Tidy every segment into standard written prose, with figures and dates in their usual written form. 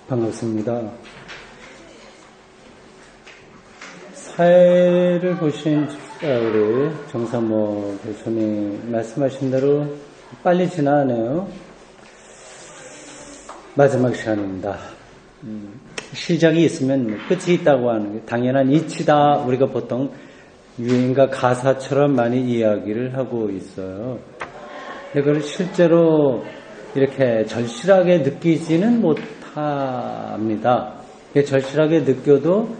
반갑습니다. 사회를 보신 우리 정사모 교수님 말씀하신 대로 빨리 지나가네요. 마지막 시간입니다. 시작이 있으면 끝이 있다고 하는 게 당연한 이치다. 우리가 보통 유행가 가사처럼 많이 이야기를 하고 있어요. 근데 그걸 실제로 이렇게 절실하게 느끼지는 못합니다. 절실하게 느껴도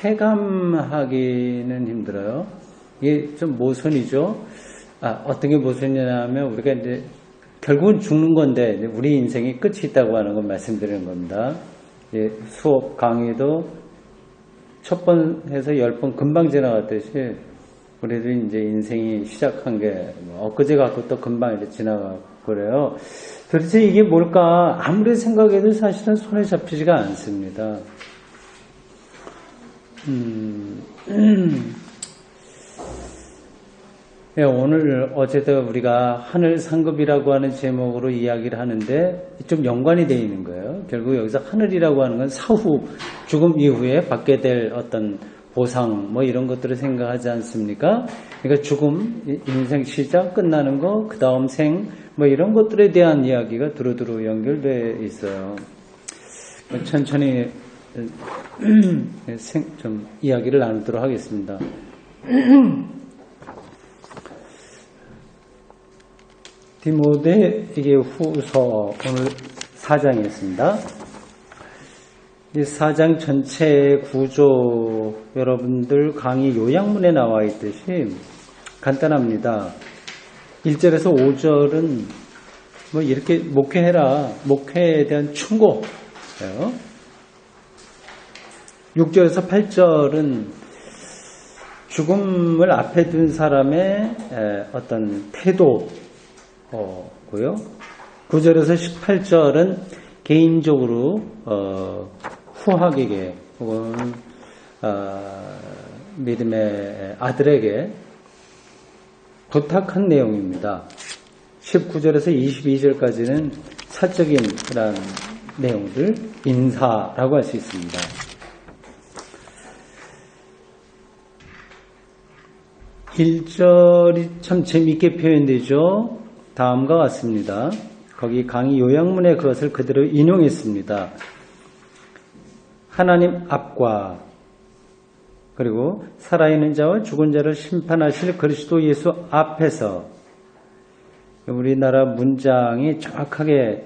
체감하기는 힘들어요. 이게 좀 모순이죠. 어떤 게 모순이냐면 우리가 이제 결국은 죽는 건데 우리 인생이 끝이 있다고 하는 걸 말씀드리는 겁니다. 수업 강의도 첫 번 해서 10번 금방 지나갔듯이 우리도 이제 인생이 시작한 게 엊그제 갖고 또 금방 이렇게 지나가고 그래요. 도대체 이게 뭘까? 아무리 생각해도 사실은 손에 잡히지가 않습니다. 오늘 어제도 우리가 하늘 상급이라고 하는 제목으로 이야기를 하는데 좀 연관이 되어 있는 거예요. 결국 여기서 하늘이라고 하는 건 사후, 죽음 이후에 받게 될 어떤 보상 뭐 이런 것들을 생각하지 않습니까? 그러니까 죽음, 인생 시작, 끝나는 거, 그 다음 생 뭐 이런 것들에 대한 이야기가 두루두루 연결되어 있어요. 천천히 좀 이야기를 나누도록 하겠습니다. 디모데에게 후서 오늘 4장이었습니다. 이 4장 전체의 구조 여러분들 강의 요약문에 나와 있듯이 간단합니다. 1절에서 5절은 뭐 이렇게 목회해라. 목회에 대한 충고예요. 6절에서 8절은 죽음을 앞에 둔 사람의 어떤 태도고요. 9절에서 18절은 개인적으로 후학에게 혹은 믿음의 아들에게 부탁한 내용입니다. 19절에서 22절까지는 사적인 그런 내용들, 인사라고 할 수 있습니다. 1절이 참 재미있게 표현되죠. 다음과 같습니다. 거기 강의 요약문에 그것을 그대로 인용했습니다. 하나님 앞과 그리고 살아있는 자와 죽은 자를 심판하실 그리스도 예수 앞에서 우리나라 문장이 정확하게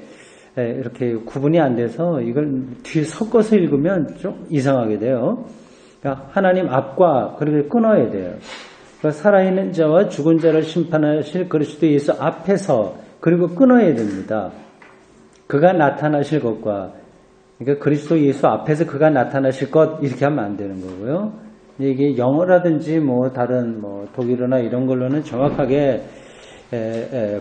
이렇게 구분이 안 돼서 이걸 뒤에 섞어서 읽으면 좀 이상하게 돼요. 그러니까 하나님 앞과 그리고 끊어야 돼요. 그러니까 살아있는 자와 죽은 자를 심판하실 그리스도 예수 앞에서 그리고 끊어야 됩니다. 그가 나타나실 것과 그러니까 그리스도 예수 앞에서 그가 나타나실 것 이렇게 하면 안 되는 거고요. 이게 영어라든지 뭐 다른 뭐 독일어나 이런 걸로는 정확하게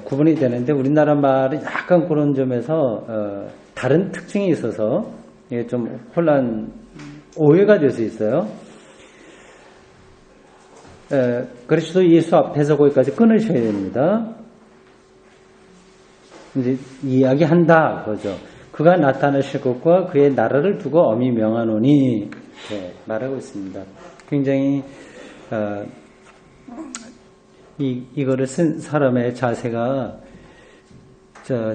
구분이 되는데 우리나라 말은 약간 그런 점에서 다른 특징이 있어서 이게 좀 오해가 될 수 있어요. 그리스도 예수 앞에서 거기까지 끊으셔야 됩니다. 이제 이야기한다 그거죠. 그가 나타나실 것과 그의 나라를 두고 엄히 명하노니 말하고 있습니다. 굉장히 이거를 쓴 사람의 자세가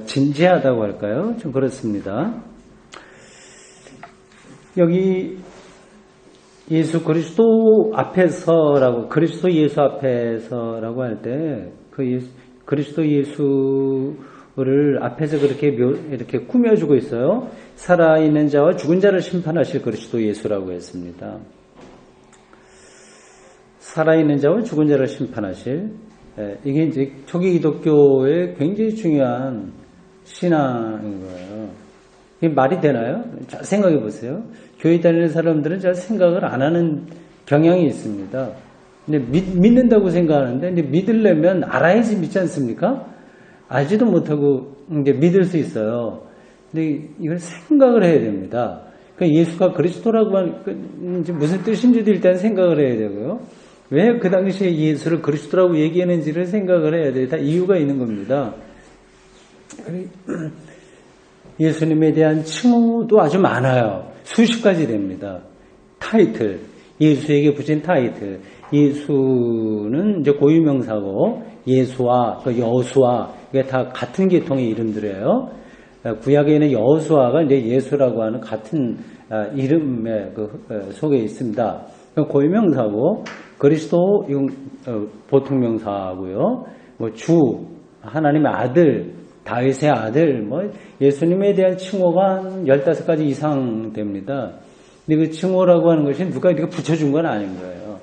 진지하다고 할까요? 좀 그렇습니다. 여기 예수 그리스도 앞에서라고 그리스도 예수 앞에서라고 할 때 그 그리스도 예수를 앞에서 이렇게 꾸며주고 있어요. 살아있는 자와 죽은 자를 심판하실 그리스도 예수라고 했습니다. 살아있는 자와 죽은 자를 심판하실 이게 이제 초기 기독교의 굉장히 중요한 신앙인 거예요. 이게 말이 되나요? 잘 생각해 보세요. 교회 다니는 사람들은 잘 생각을 안 하는 경향이 있습니다. 근데 믿는다고 생각하는데 근데 믿으려면 알아야지 믿지 않습니까? 알지도 못하고 이제 믿을 수 있어요. 근데 이걸 생각을 해야 됩니다. 그러니까 예수가 그리스도라고 하는 이제 무슨 뜻인지도 일단 생각을 해야 되고요. 왜 그 당시에 예수를 그리스도라고 얘기했는지를 생각을 해야 돼요. 다 이유가 있는 겁니다. 예수님에 대한 칭호도 아주 많아요. 수십 가지 됩니다. 타이틀, 예수에게 붙인 타이틀. 예수는 이제 고유명사고 예수와 여수와 이게 다 같은 계통의 이름들이에요. 구약에는 여수아가 이제 예수라고 하는 같은 이름에 속에 있습니다. 고유명사고 그리스도 이건 보통 명사고요. 뭐 주, 하나님의 아들, 다윗의 아들, 뭐 예수님에 대한 칭호가 한 15가지 이상 됩니다. 근데 그 칭호라고 하는 것이 누가 이렇게 붙여준 건 아닌 거예요.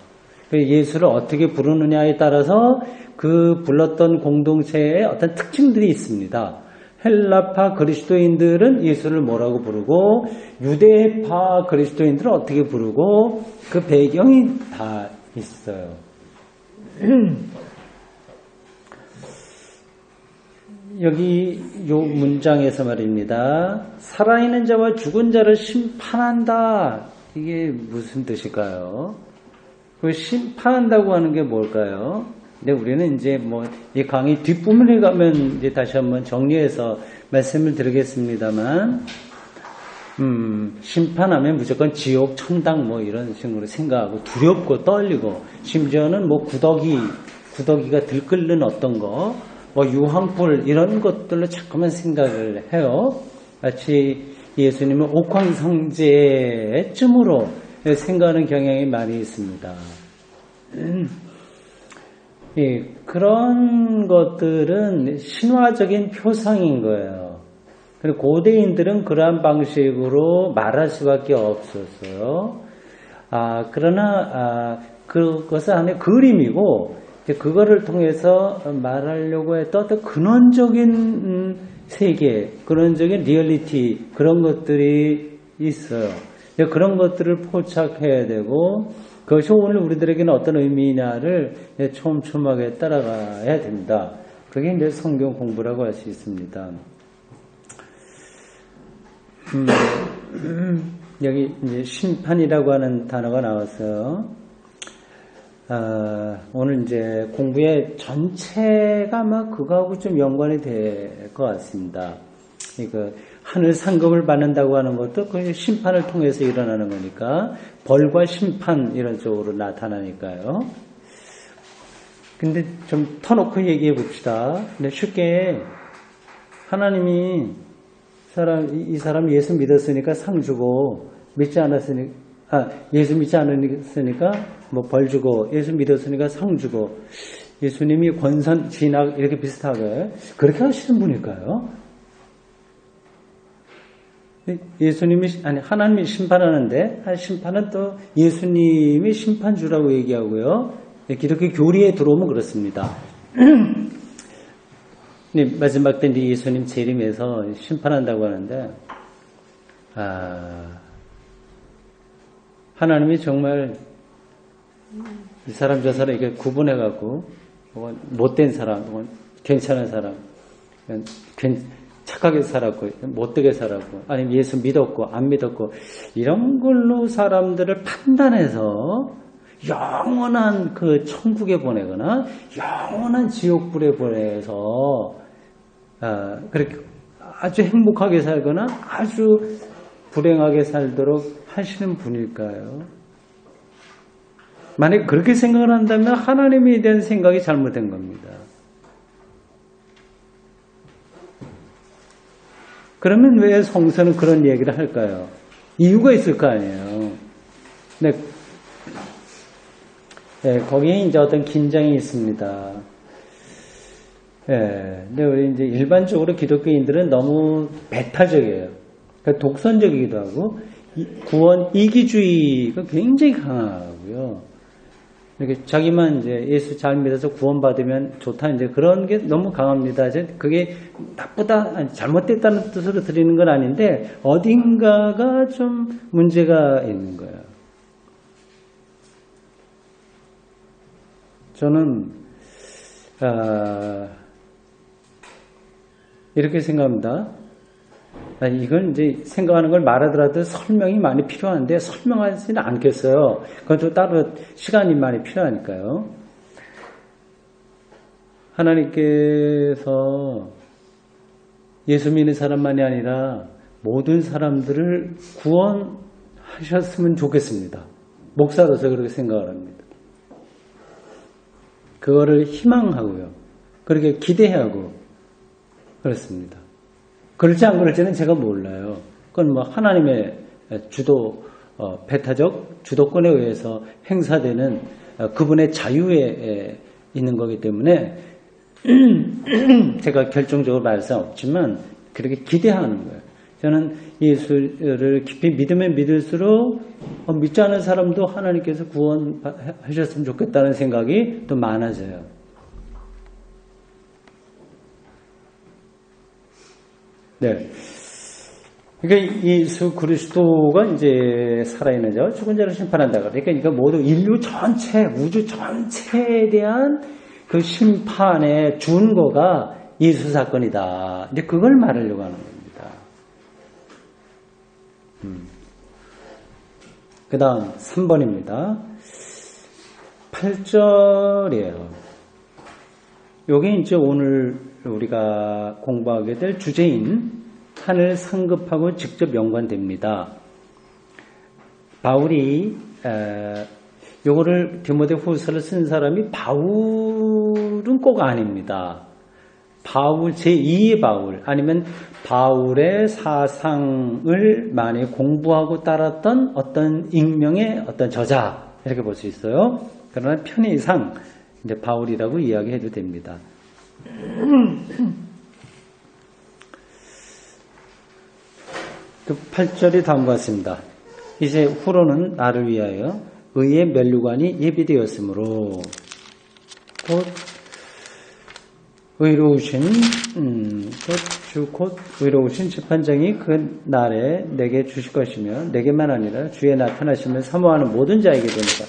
예수를 어떻게 부르느냐에 따라서 그 불렀던 공동체에 어떤 특징들이 있습니다. 헬라파 그리스도인들은 예수를 뭐라고 부르고 유대파 그리스도인들은 어떻게 부르고 그 배경이 다 있어요. 여기 요 문장에서 말입니다. 살아있는 자와 죽은 자를 심판한다. 이게 무슨 뜻일까요? 그 심판한다고 하는 게 뭘까요? 근데 우리는 이제 뭐 이 강의 뒷부분에 가면 이제 다시 한번 정리해서 말씀을 드리겠습니다만, 심판하면 무조건 지옥, 천당 뭐 이런 식으로 생각하고 두렵고 떨리고, 심지어는 뭐 구더기가 들끓는 어떤 거, 뭐 유황불 이런 것들로 자꾸만 생각을 해요. 마치 예수님은 옥황성제쯤으로 생각하는 경향이 많이 있습니다. 예, 그런 것들은 신화적인 표상인 거예요. 그리고 고대인들은 그러한 방식으로 말할 수밖에 없었어요. 그러나 그것은 하나의 그림이고 그거를 통해서 말하려고 했던 어떤 근원적인 세계, 근원적인 리얼리티 그런 것들이 있어요. 그런 것들을 포착해야 되고 그것이 오늘 우리들에게는 어떤 의미냐를 촘촘하게 따라가야 됩니다. 그게 이제 성경 공부라고 할 수 있습니다. 여기 이제 심판이라고 하는 단어가 나왔어요. 오늘 이제 공부의 전체가 아마 그거하고 좀 연관이 될 것 같습니다. 이거 하늘 상급을 받는다고 하는 것도 그 심판을 통해서 일어나는 거니까 벌과 심판 이런 쪽으로 나타나니까요. 근데 좀 터놓고 얘기해 봅시다. 근데 쉽게 하나님이 이 사람 예수 믿었으니까 상 주고 믿지 않았으니까 예수 믿지 않으니까 뭐 벌 주고 예수 믿었으니까 상 주고 예수님이 권선 진학 이렇게 비슷하게 그렇게 하시는 분일까요? 하나님이 심판하는데 심판은 또 예수님이 심판주라고 얘기하고요. 기독교 교리에 들어오면 그렇습니다. 마지막 때 예수님 재림에서 심판한다고 하는데 하나님이 정말 이 사람 저 사람 이렇게 구분해갖고 못된 사람, 괜찮은 사람, 착하게 살았고 못되게 살았고 아니면 예수 믿었고 안 믿었고 이런 걸로 사람들을 판단해서 영원한 그 천국에 보내거나 영원한 지옥불에 보내서 그렇게 아주 행복하게 살거나 아주 불행하게 살도록 하시는 분일까요? 만약 그렇게 생각을 한다면 하나님에 대한 생각이 잘못된 겁니다. 그러면 왜 성서는 그런 얘기를 할까요? 이유가 있을 거 아니에요. 네, 거기에 이제 어떤 긴장이 있습니다. 근데 우리 이제 일반적으로 기독교인들은 너무 배타적이에요. 그러니까 독선적이기도 하고, 구원 이기주의가 굉장히 강하고요. 이렇게 자기만 이제 예수 잘 믿어서 구원받으면 좋다. 이제 그런 게 너무 강합니다. 그게 나쁘다, 잘못됐다는 뜻으로 드리는 건 아닌데, 어딘가가 좀 문제가 있는 거예요. 저는, 이렇게 생각합니다. 이걸 이제 생각하는 걸 말하더라도 설명이 많이 필요한데 설명하지는 않겠어요. 그건 또 따로 시간이 많이 필요하니까요. 하나님께서 예수 믿는 사람만이 아니라 모든 사람들을 구원하셨으면 좋겠습니다. 목사로서 그렇게 생각을 합니다. 그거를 희망하고요. 그렇게 기대하고 그렇습니다. 그럴지 안 그럴지는 제가 몰라요. 그건 뭐 하나님의 주도, 배타적 주도권에 의해서 행사되는 그분의 자유에 있는 거기 때문에 제가 결정적으로 말할 수 없지만 그렇게 기대하는 거예요. 저는 예수를 깊이 믿으면 믿을수록 믿지 않은 사람도 하나님께서 구원하셨으면 좋겠다는 생각이 또 많아져요. 네. 그러니까 예수 그리스도가 이제 살아있는 자와 죽은 자를 심판한다. 그러니까 모두 인류 전체, 우주 전체에 대한 그 심판의 준거가 예수 사건이다. 이제 그걸 말하려고 하는 겁니다. 그 다음 3번입니다. 8절이에요. 요게 이제 오늘 우리가 공부하게 될 주제인 하늘 상급하고 직접 연관됩니다. 바울이 요거를 디모데 후서를 쓴 사람이 바울은 꼭 아닙니다. 바울 제2의 바울 아니면 바울의 사상을 많이 공부하고 따랐던 어떤 익명의 어떤 저자 이렇게 볼 수 있어요. 그러나 편의상 이제 바울이라고 이야기해도 됩니다. 그 8절이 다음과 같습니다. 이제 후로는 나를 위하여 의의 면류관이 예비되었으므로 곧 의로우신 곧 의로우신 재판장이 그 날에 내게 주실 것이며 내게만 아니라 주의 나타나심을 사모하는 모든 자에게 됩니다.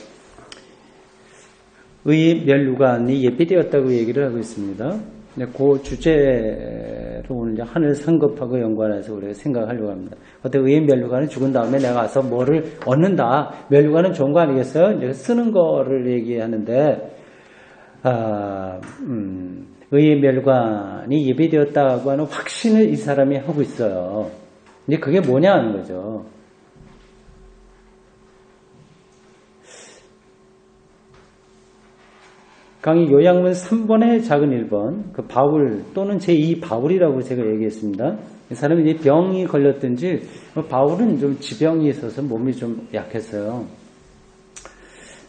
의의 면류관이 예비되었다고 얘기를 하고 있습니다. 그 주제로 오늘 이제 하늘 상급하고 연관해서 우리가 생각하려고 합니다. 어떤 의의 면류관은 죽은 다음에 내가 가서 뭐를 얻는다. 면류관은 좋은 거 아니겠어요? 이제 쓰는 거를 얘기하는데 의의 면류관이 예비되었다고 하는 확신을 이 사람이 하고 있어요. 근데 그게 뭐냐 하는 거죠. 강의 요약문 3번의 작은 1번, 그 바울 또는 제2 바울이라고 제가 얘기했습니다. 이 사람이 이제 병이 걸렸든지, 바울은 좀 지병이 있어서 몸이 좀 약했어요.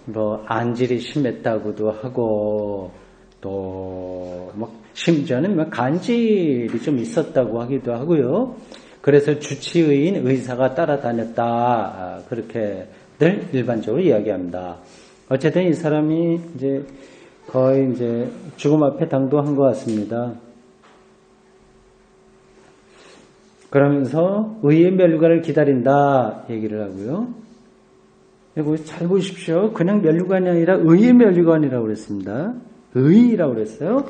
뭐, 안질이 심했다고도 하고, 또, 심지어는 간질이 좀 있었다고 하기도 하고요. 그래서 주치의인 의사가 따라다녔다. 그렇게들 일반적으로 이야기합니다. 어쨌든 이 사람이 이제 거의 이제 죽음 앞에 당도한 것 같습니다. 그러면서 의의 면류관을 기다린다 얘기를 하고요. 그리고 잘 보십시오. 그냥 면류관이 아니라 의의 면류관이라고 그랬습니다. 의라고 그랬어요.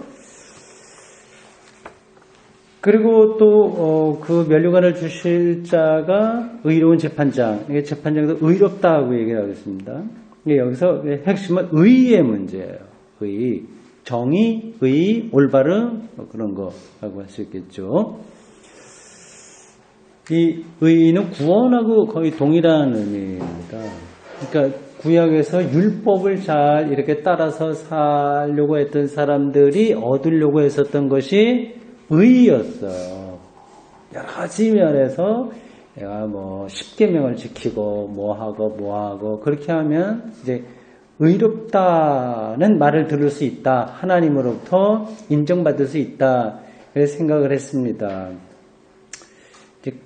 그리고 또 그 면류관을 주실 자가 의로운 재판장. 이게 재판장도 의롭다고 얘기를 하고 있습니다. 여기서 핵심은 의의 문제예요. 의, 정의, 의, 올바름 그런 거라고 할 수 있겠죠. 이 의는 구원하고 거의 동일한 의미입니다. 그러니까 구약에서 율법을 잘 이렇게 따라서 살려고 했던 사람들이 얻으려고 했었던 것이 의였어요. 여러 가지 면에서 내가 뭐 10계명을 지키고 뭐하고 그렇게 하면 이제 의롭다는 말을 들을 수 있다. 하나님으로부터 인정받을 수 있다. 그래서 생각을 했습니다.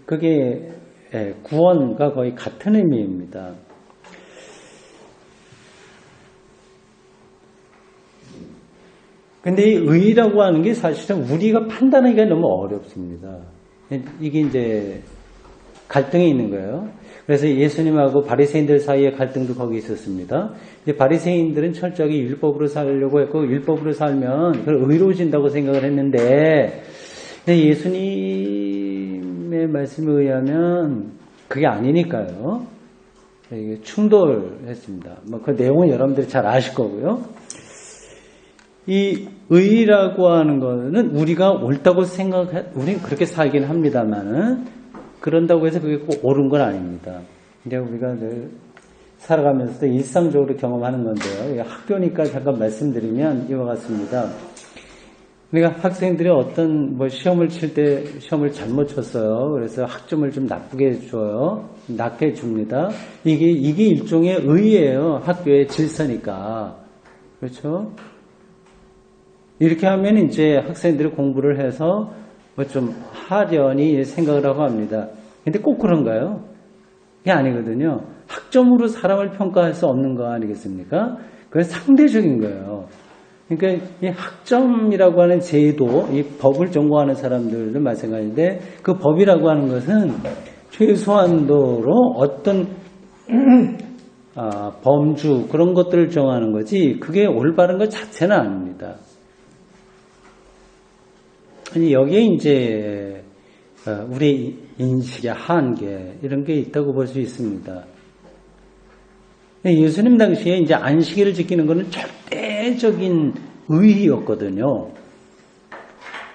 그게 구원과 거의 같은 의미입니다. 근데 이 의라고 하는 게 사실은 우리가 판단하기가 너무 어렵습니다. 이게 이제 갈등이 있는 거예요. 그래서 예수님하고 바리새인들 사이에 갈등도 거기 있었습니다. 이제 바리새인들은 철저하게 율법으로 살려고 했고 율법으로 살면 그걸 의로워진다고 생각을 했는데 예수님의 말씀에 의하면 그게 아니니까요. 이게 충돌했습니다. 그 내용은 여러분들이 잘 아실 거고요. 이 의라고 하는 거는 우리가 옳다고 우리는 그렇게 살긴 합니다만은 그런다고 해서 그게 꼭 옳은 건 아닙니다. 이제 우리가 늘 살아가면서도 일상적으로 경험하는 건데요. 학교니까 잠깐 말씀드리면 이와 같습니다. 그러니까 학생들이 어떤 시험을 칠 때 시험을 잘못 쳤어요. 그래서 학점을 좀 나쁘게 줘요. 낮게 줍니다. 이게 일종의 의예요. 학교의 질서니까. 그렇죠? 이렇게 하면 이제 학생들이 공부를 해서 좀 하려니 생각을 하고 합니다. 근데 꼭 그런가요? 그게 아니거든요. 학점으로 사람을 평가할 수 없는 거 아니겠습니까? 그건 상대적인 거예요. 그러니까 이 학점이라고 하는 제도, 이 법을 전공하는 사람들도 마찬가지인데 그 법이라고 하는 것은 최소한도로 어떤 범주 그런 것들을 정하는 거지 그게 올바른 것 자체는 아닙니다. 아니 여기에 이제 우리 인식의 한계 이런 게 있다고 볼 수 있습니다. 예수님 당시에 이제 안식일을 지키는 것은 절대적인 의의였거든요.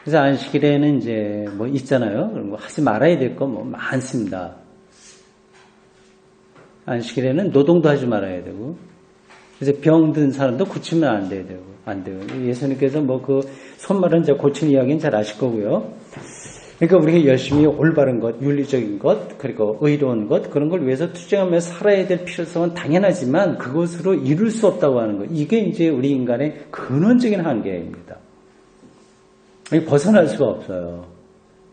그래서 안식일에는 이제 있잖아요. 그런 거 하지 말아야 될 거 많습니다. 안식일에는 노동도 하지 말아야 되고, 그래서 병든 사람도 고치면 안 돼요. 예수님께서 그 손마른 자 고치는 이야기는 잘 아실 거고요. 그러니까 우리가 열심히 올바른 것, 윤리적인 것, 그리고 의로운 것 그런 걸 위해서 투쟁하며 살아야 될 필요성은 당연하지만 그것으로 이룰 수 없다고 하는 것. 이게 이제 우리 인간의 근원적인 한계입니다. 벗어날 수가 없어요.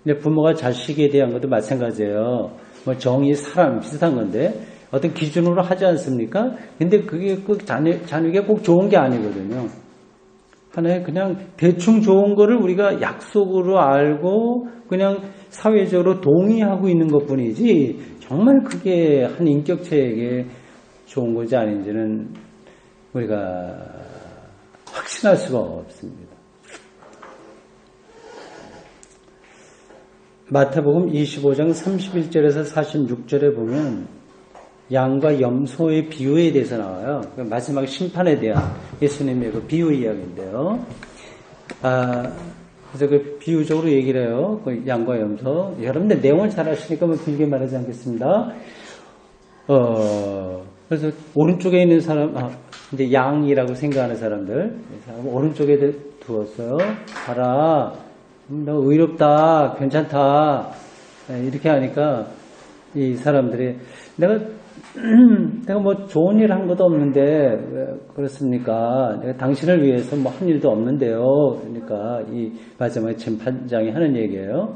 근데 부모가 자식에 대한 것도 마찬가지예요. 정의, 사람 비슷한 건데 어떤 기준으로 하지 않습니까? 근데 그게 꼭 자녀에게 꼭 좋은 게 아니거든요. 하나의 그냥 대충 좋은 거를 우리가 약속으로 알고 그냥 사회적으로 동의하고 있는 것 뿐이지 정말 그게 한 인격체에게 좋은 건지 아닌지는 우리가 확신할 수가 없습니다. 마태복음 25장 31절에서 46절에 보면 양과 염소의 비유에 대해서 나와요. 마지막 심판에 대한 예수님의 그 비유 이야기인데요. 그래서 그 비유적으로 얘기를 해요. 그 양과 염소. 여러분들 내용을 잘 아시니까 길게 말하지 않겠습니다. 그래서 오른쪽에 있는 사람, 이제 양이라고 생각하는 사람들, 오른쪽에 두었어요. 봐라. 너 의롭다. 괜찮다. 이렇게 하니까 이 사람들이 내가 좋은 일 한 것도 없는데 왜 그렇습니까? 내가 당신을 위해서 한 일도 없는데요. 그러니까 이 마지막에 재판장이 하는 얘기예요.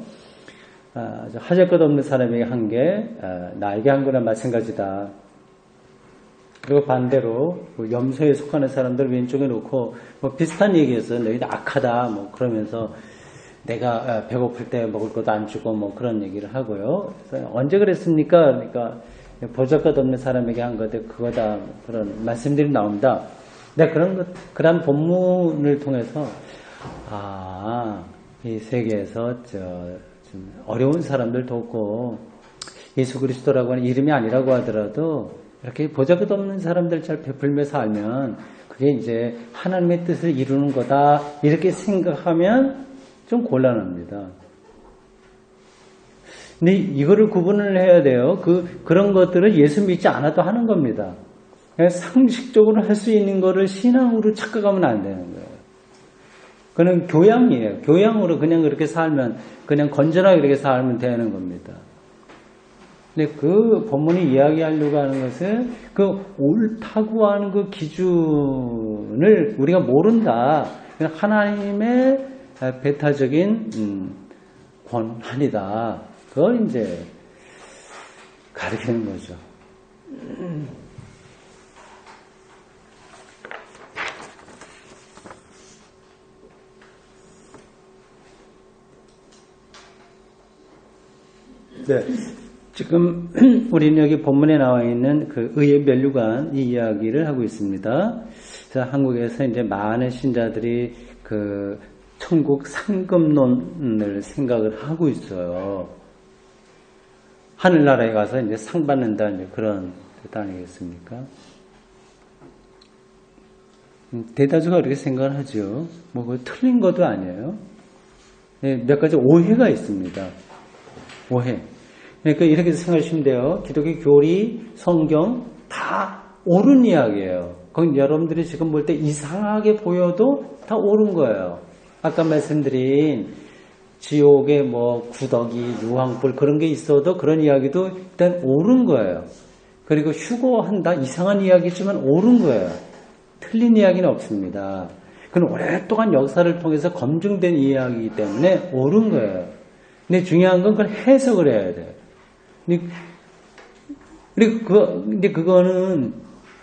하실 것 없는 사람에게 한 게 나에게 한 거나 마찬가지다. 그리고 반대로 염소에 속하는 사람들 왼쪽에 놓고 비슷한 얘기였어요. 너희들 악하다. 그러면서 내가 배고플 때 먹을 것도 안 주고 그런 얘기를 하고요. 그래서 언제 그랬습니까? 그러니까 보잘것 없는 사람에게 한 것들 그거다 그런 말씀들이 나옵니다. 네, 그런 본문을 통해서 이 세계에서 좀 어려운 사람들 돕고 예수 그리스도라고 하는 이름이 아니라고 하더라도 이렇게 보잘것 없는 사람들 잘 베풀며 살면 그게 이제 하나님의 뜻을 이루는 거다 이렇게 생각하면 좀 곤란합니다. 근데 이거를 구분을 해야 돼요. 그런 것들을 예수 믿지 않아도 하는 겁니다. 그냥 상식적으로 할 수 있는 거를 신앙으로 착각하면 안 되는 거예요. 그는 교양이에요. 교양으로 그냥 그렇게 살면, 그냥 건전하게 그렇게 살면 되는 겁니다. 근데 그 본문이 이야기하려고 하는 것은 그 옳다고 하는 그 기준을 우리가 모른다. 하나님의 배타적인 권한이다. 그걸 이제 가리키는 거죠. 네. 지금 우리는 여기 본문에 나와 있는 그 의의 면류관 이 이야기를 하고 있습니다. 그래서 한국에서 이제 많은 신자들이 그 천국 상급론을 생각을 하고 있어요. 하늘나라에 가서 이제 상 받는다, 이제 그런 뜻 아니겠습니까? 대다수가 그렇게 생각을 하죠. 뭐 틀린 것도 아니에요. 예, 몇 가지 오해가 있습니다. 오해. 그러니까 이렇게 생각하시면 돼요. 기독교 교리, 성경 다 옳은 이야기예요. 그건 여러분들이 지금 볼 때 이상하게 보여도 다 옳은 거예요. 아까 말씀드린 지옥에 뭐 구더기, 유황불 그런 게 있어도 그런 이야기도 일단 옳은 거예요. 그리고 휴거한다 이상한 이야기지만 옳은 거예요. 틀린 이야기는 없습니다. 그건 오랫동안 역사를 통해서 검증된 이야기이기 때문에 옳은 거예요. 근데 중요한 건 그걸 해석을 해야 돼요. 근데 그거는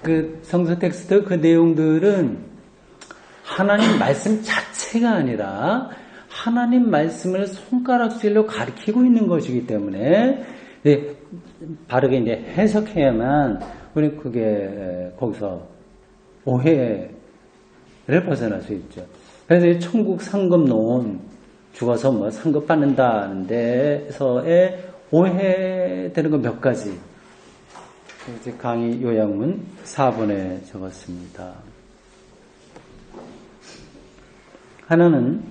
그 성서 텍스트 그 내용들은 하나님 말씀 자체가 아니라 하나님 말씀을 손가락질로 가리키고 있는 것이기 때문에 바르게 이제 해석해야만 우리 그게 거기서 오해를 벗어날 수 있죠. 그래서 천국 상급론 죽어서 뭐 상급 받는다는 데서의 오해되는 거 몇 가지. 이제 강의 요약문 4번에 적었습니다. 하나는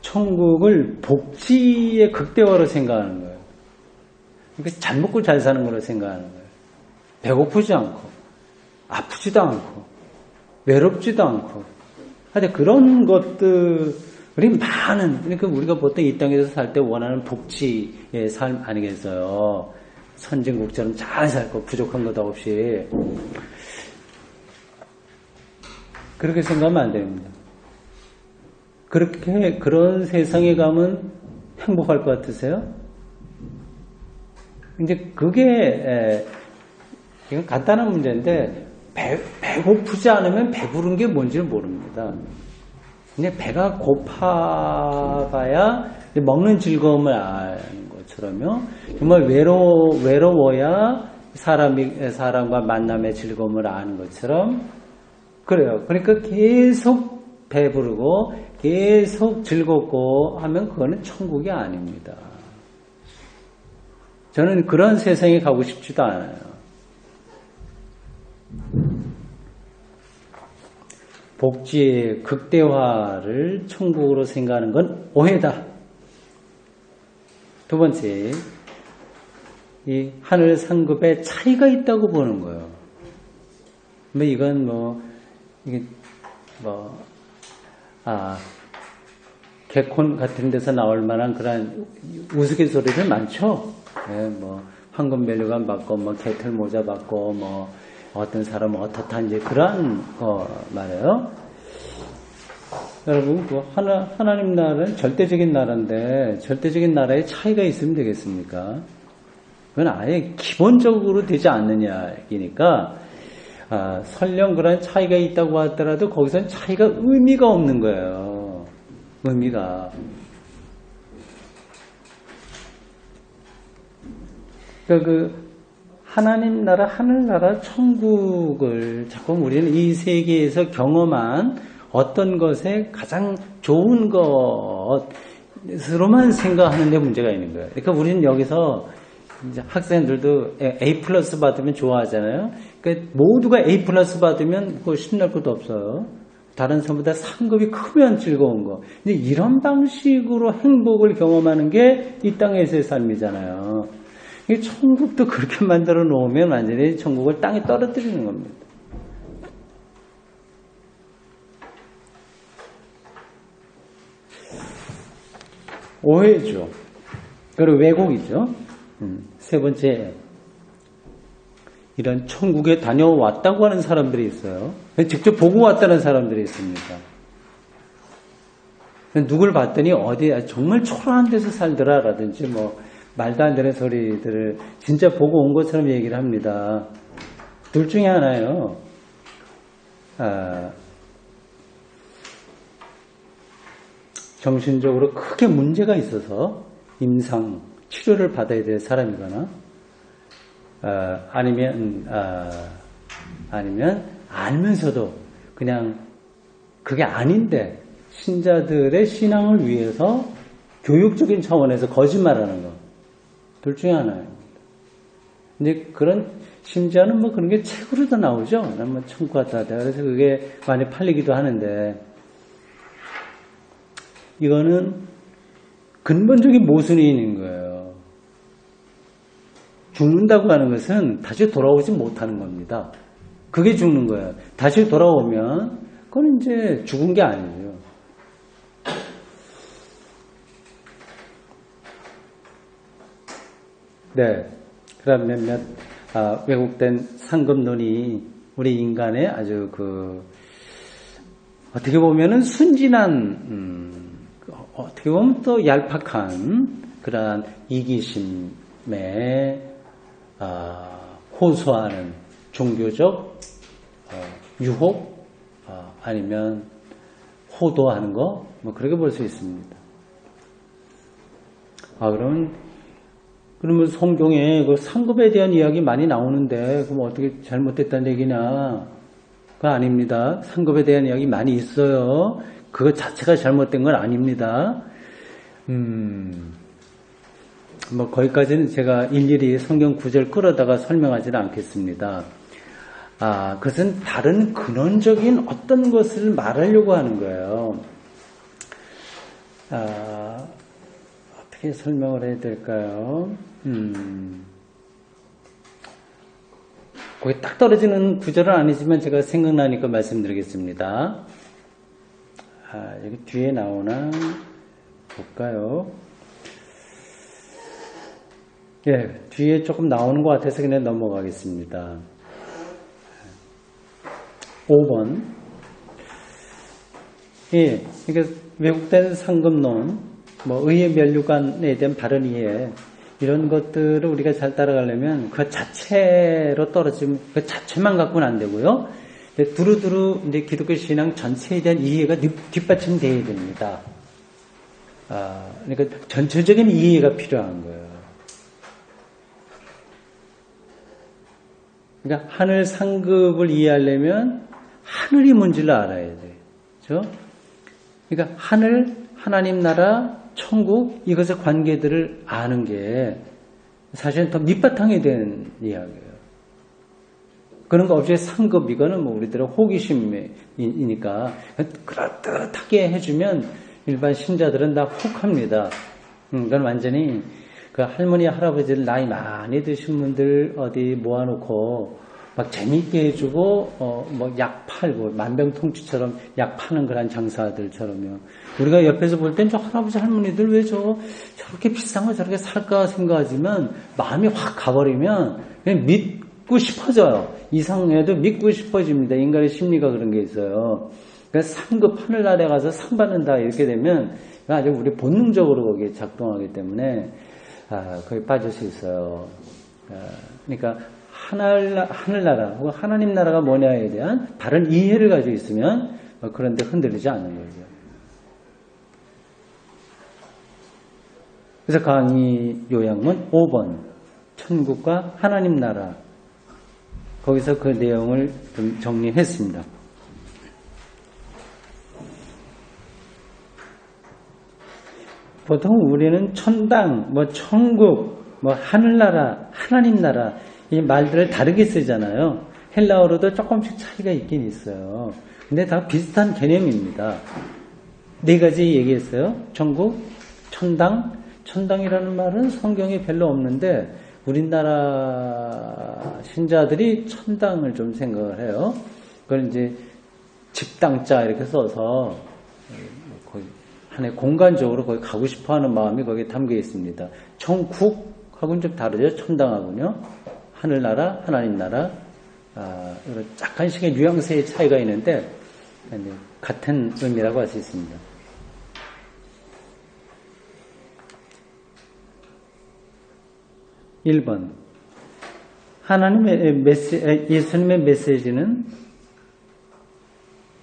천국을 복지의 극대화로 생각하는 거예요. 그러니까 잘 먹고 잘 사는 걸로 생각하는 거예요. 배고프지 않고, 아프지도 않고, 외롭지도 않고. 하여튼 그런 것들이 많은, 그러니까 우리가 보통 이 땅에서 살 때 원하는 복지의 삶 아니겠어요. 선진국처럼 잘 살고 부족한 것 없이. 그렇게 생각하면 안 됩니다. 그런 세상에 가면 행복할 것 같으세요? 이제 그게, 이건 간단한 문제인데, 배고프지 않으면 배부른 게 뭔지를 모릅니다. 근데 배가 고파봐야 먹는 즐거움을 아는 것처럼요. 정말 외로워야 사람과 만남의 즐거움을 아는 것처럼 그래요. 그러니까 계속 배부르고 계속 즐겁고 하면 그거는 천국이 아닙니다. 저는 그런 세상에 가고 싶지도 않아요. 복지의 극대화를 천국으로 생각하는 건 오해다. 두 번째, 이 하늘 상급에 차이가 있다고 보는 거예요. 이건 개콘 같은 데서 나올 만한 그런 우스갯소리들 많죠? 네, 황금벨류관 받고, 개털 모자 받고, 어떤 사람은 어떻다, 이제 그런 거 말이에요. 여러분, 하나님 나라는 절대적인 나라인데, 절대적인 나라에 차이가 있으면 되겠습니까? 그건 아예 기본적으로 되지 않는 이야기니까, 설령 그런 차이가 있다고 하더라도 거기서는 차이가 의미가 없는 거예요. 의미가. 그러니까 하나님 나라, 하늘나라, 천국을 자꾸 우리는 이 세계에서 경험한 어떤 것에 가장 좋은 것으로만 생각하는 데 문제가 있는 거예요. 그러니까 우리는 여기서 이제 학생들도 A+ 받으면 좋아하잖아요. 그러니까 모두가 A+ 받으면 그거 신날 것도 없어요. 다른 사람보다 상급이 크면 즐거운 거. 근데 이런 방식으로 행복을 경험하는 게 이 땅에서의 삶이잖아요. 천국도 그렇게 만들어 놓으면 완전히 천국을 땅에 떨어뜨리는 겁니다. 오해죠. 그리고 왜곡이죠. 세 번째, 이런 천국에 다녀왔다고 하는 사람들이 있어요. 직접 보고 왔다는 사람들이 있습니다. 누굴 봤더니 어디 정말 초라한 데서 살더라라든지 말도 안 되는 소리들을 진짜 보고 온 것처럼 얘기를 합니다. 둘 중에 하나예요. 정신적으로 크게 문제가 있어서 임상, 치료를 받아야 될 사람이거나 아니면 알면서도 그냥 그게 아닌데 신자들의 신앙을 위해서 교육적인 차원에서 거짓말하는 거. 둘 중에 하나입니다. 이제 그런, 심지어는 뭐 그런 게 책으로도 나오죠. 난 뭐 청구하다. 그래서 그게 많이 팔리기도 하는데, 이거는 근본적인 모순이 있는 거예요. 죽는다고 하는 것은 다시 돌아오지 못하는 겁니다. 그게 죽는 거예요. 다시 돌아오면, 그건 이제 죽은 게 아니죠. 네. 그런 몇몇 왜곡된 상급론이 우리 인간의 아주 어떻게 보면은 순진한, 어떻게 보면 또 얄팍한 그러한 이기심에 호소하는 종교적 유혹, 아니면 호도하는 거, 뭐 그렇게 볼 수 있습니다. 그러면 성경에 그 상급에 대한 이야기 많이 나오는데, 그럼 어떻게 잘못됐다는 얘기냐? 그거 아닙니다. 상급에 대한 이야기 많이 있어요. 그거 자체가 잘못된 건 아닙니다. 뭐 거기까지는 제가 일일이 성경 구절 끌어다가 설명하지는 않겠습니다. 그것은 다른 근원적인 어떤 것을 말하려고 하는 거예요. 어떻게 설명을 해야 될까요? 거기 딱 떨어지는 구절은 아니지만 제가 생각나니까 말씀드리겠습니다. 여기 뒤에 나오나 볼까요? 예, 뒤에 조금 나오는 것 같아서 그냥 넘어가겠습니다. 5번. 예, 그러니까 왜곡된 상급론, 뭐 의의 면류관에 대한 바른 이해, 이런 것들을 우리가 잘 따라가려면 그 자체로 떨어지면 그 자체만 갖고는 안 되고요. 두루두루 이제 기독교 신앙 전체에 대한 이해가 뒷받침되어야 됩니다. 그러니까 전체적인 이해가 필요한 거예요. 그러니까 하늘 상급을 이해하려면 하늘이 뭔지를 알아야 돼요. 그렇죠? 그러니까 하늘, 하나님 나라, 천국, 이것의 관계들을 아는 게 사실은 더 밑바탕이 된 이야기예요. 그런 거 없이 상급, 이거는 뭐 우리들의 호기심이니까 그럴듯하게 해주면 일반 신자들은 다 혹합니다. 그건 완전히 그 할머니, 할아버지들 나이 많이 드신 분들 어디 모아놓고 막 재미있게 해주고 뭐 약 팔고 만병통치처럼 약 파는 그런 장사들처럼요. 우리가 옆에서 볼 땐 저 할아버지 할머니들 왜 저렇게 비싼 거 저렇게 살까 생각하지만 마음이 확 가버리면 그냥 믿고 싶어져요. 이상해도 믿고 싶어집니다. 인간의 심리가 그런 게 있어요. 그래서 상급 하늘나라에 가서 상 받는다 이렇게 되면 아주 우리 본능적으로 거기에 작동하기 때문에 거기 빠질 수 있어요. 그러니까 하늘나라 혹은 하나님 나라가 뭐냐에 대한 다른 이해를 가지고 있으면 그런데 흔들리지 않는 거죠. 그래서 강의 요약문 5번 천국과 하나님 나라, 거기서 그 내용을 좀 정리했습니다. 보통 우리는 천당, 뭐 천국, 뭐 하늘나라, 하나님 나라 이 말들을 다르게 쓰잖아요. 헬라어로도 조금씩 차이가 있긴 있어요. 근데 다 비슷한 개념입니다. 네 가지 얘기했어요. 천국, 천당. 천당이라는 말은 성경에 별로 없는데 우리나라 신자들이 천당을 좀 생각을 해요. 그걸 이제 집당자 이렇게 써서 거의 하나의 공간적으로 거기 가고 싶어하는 마음이 거기에 담겨 있습니다. 천국하고는 좀 다르죠. 천당하고는요. 하늘나라, 하나님 나라, 이런 약간씩의 뉘앙스의 차이가 있는데 같은 의미라고 할 수 있습니다. 1번 예수님의 메시지는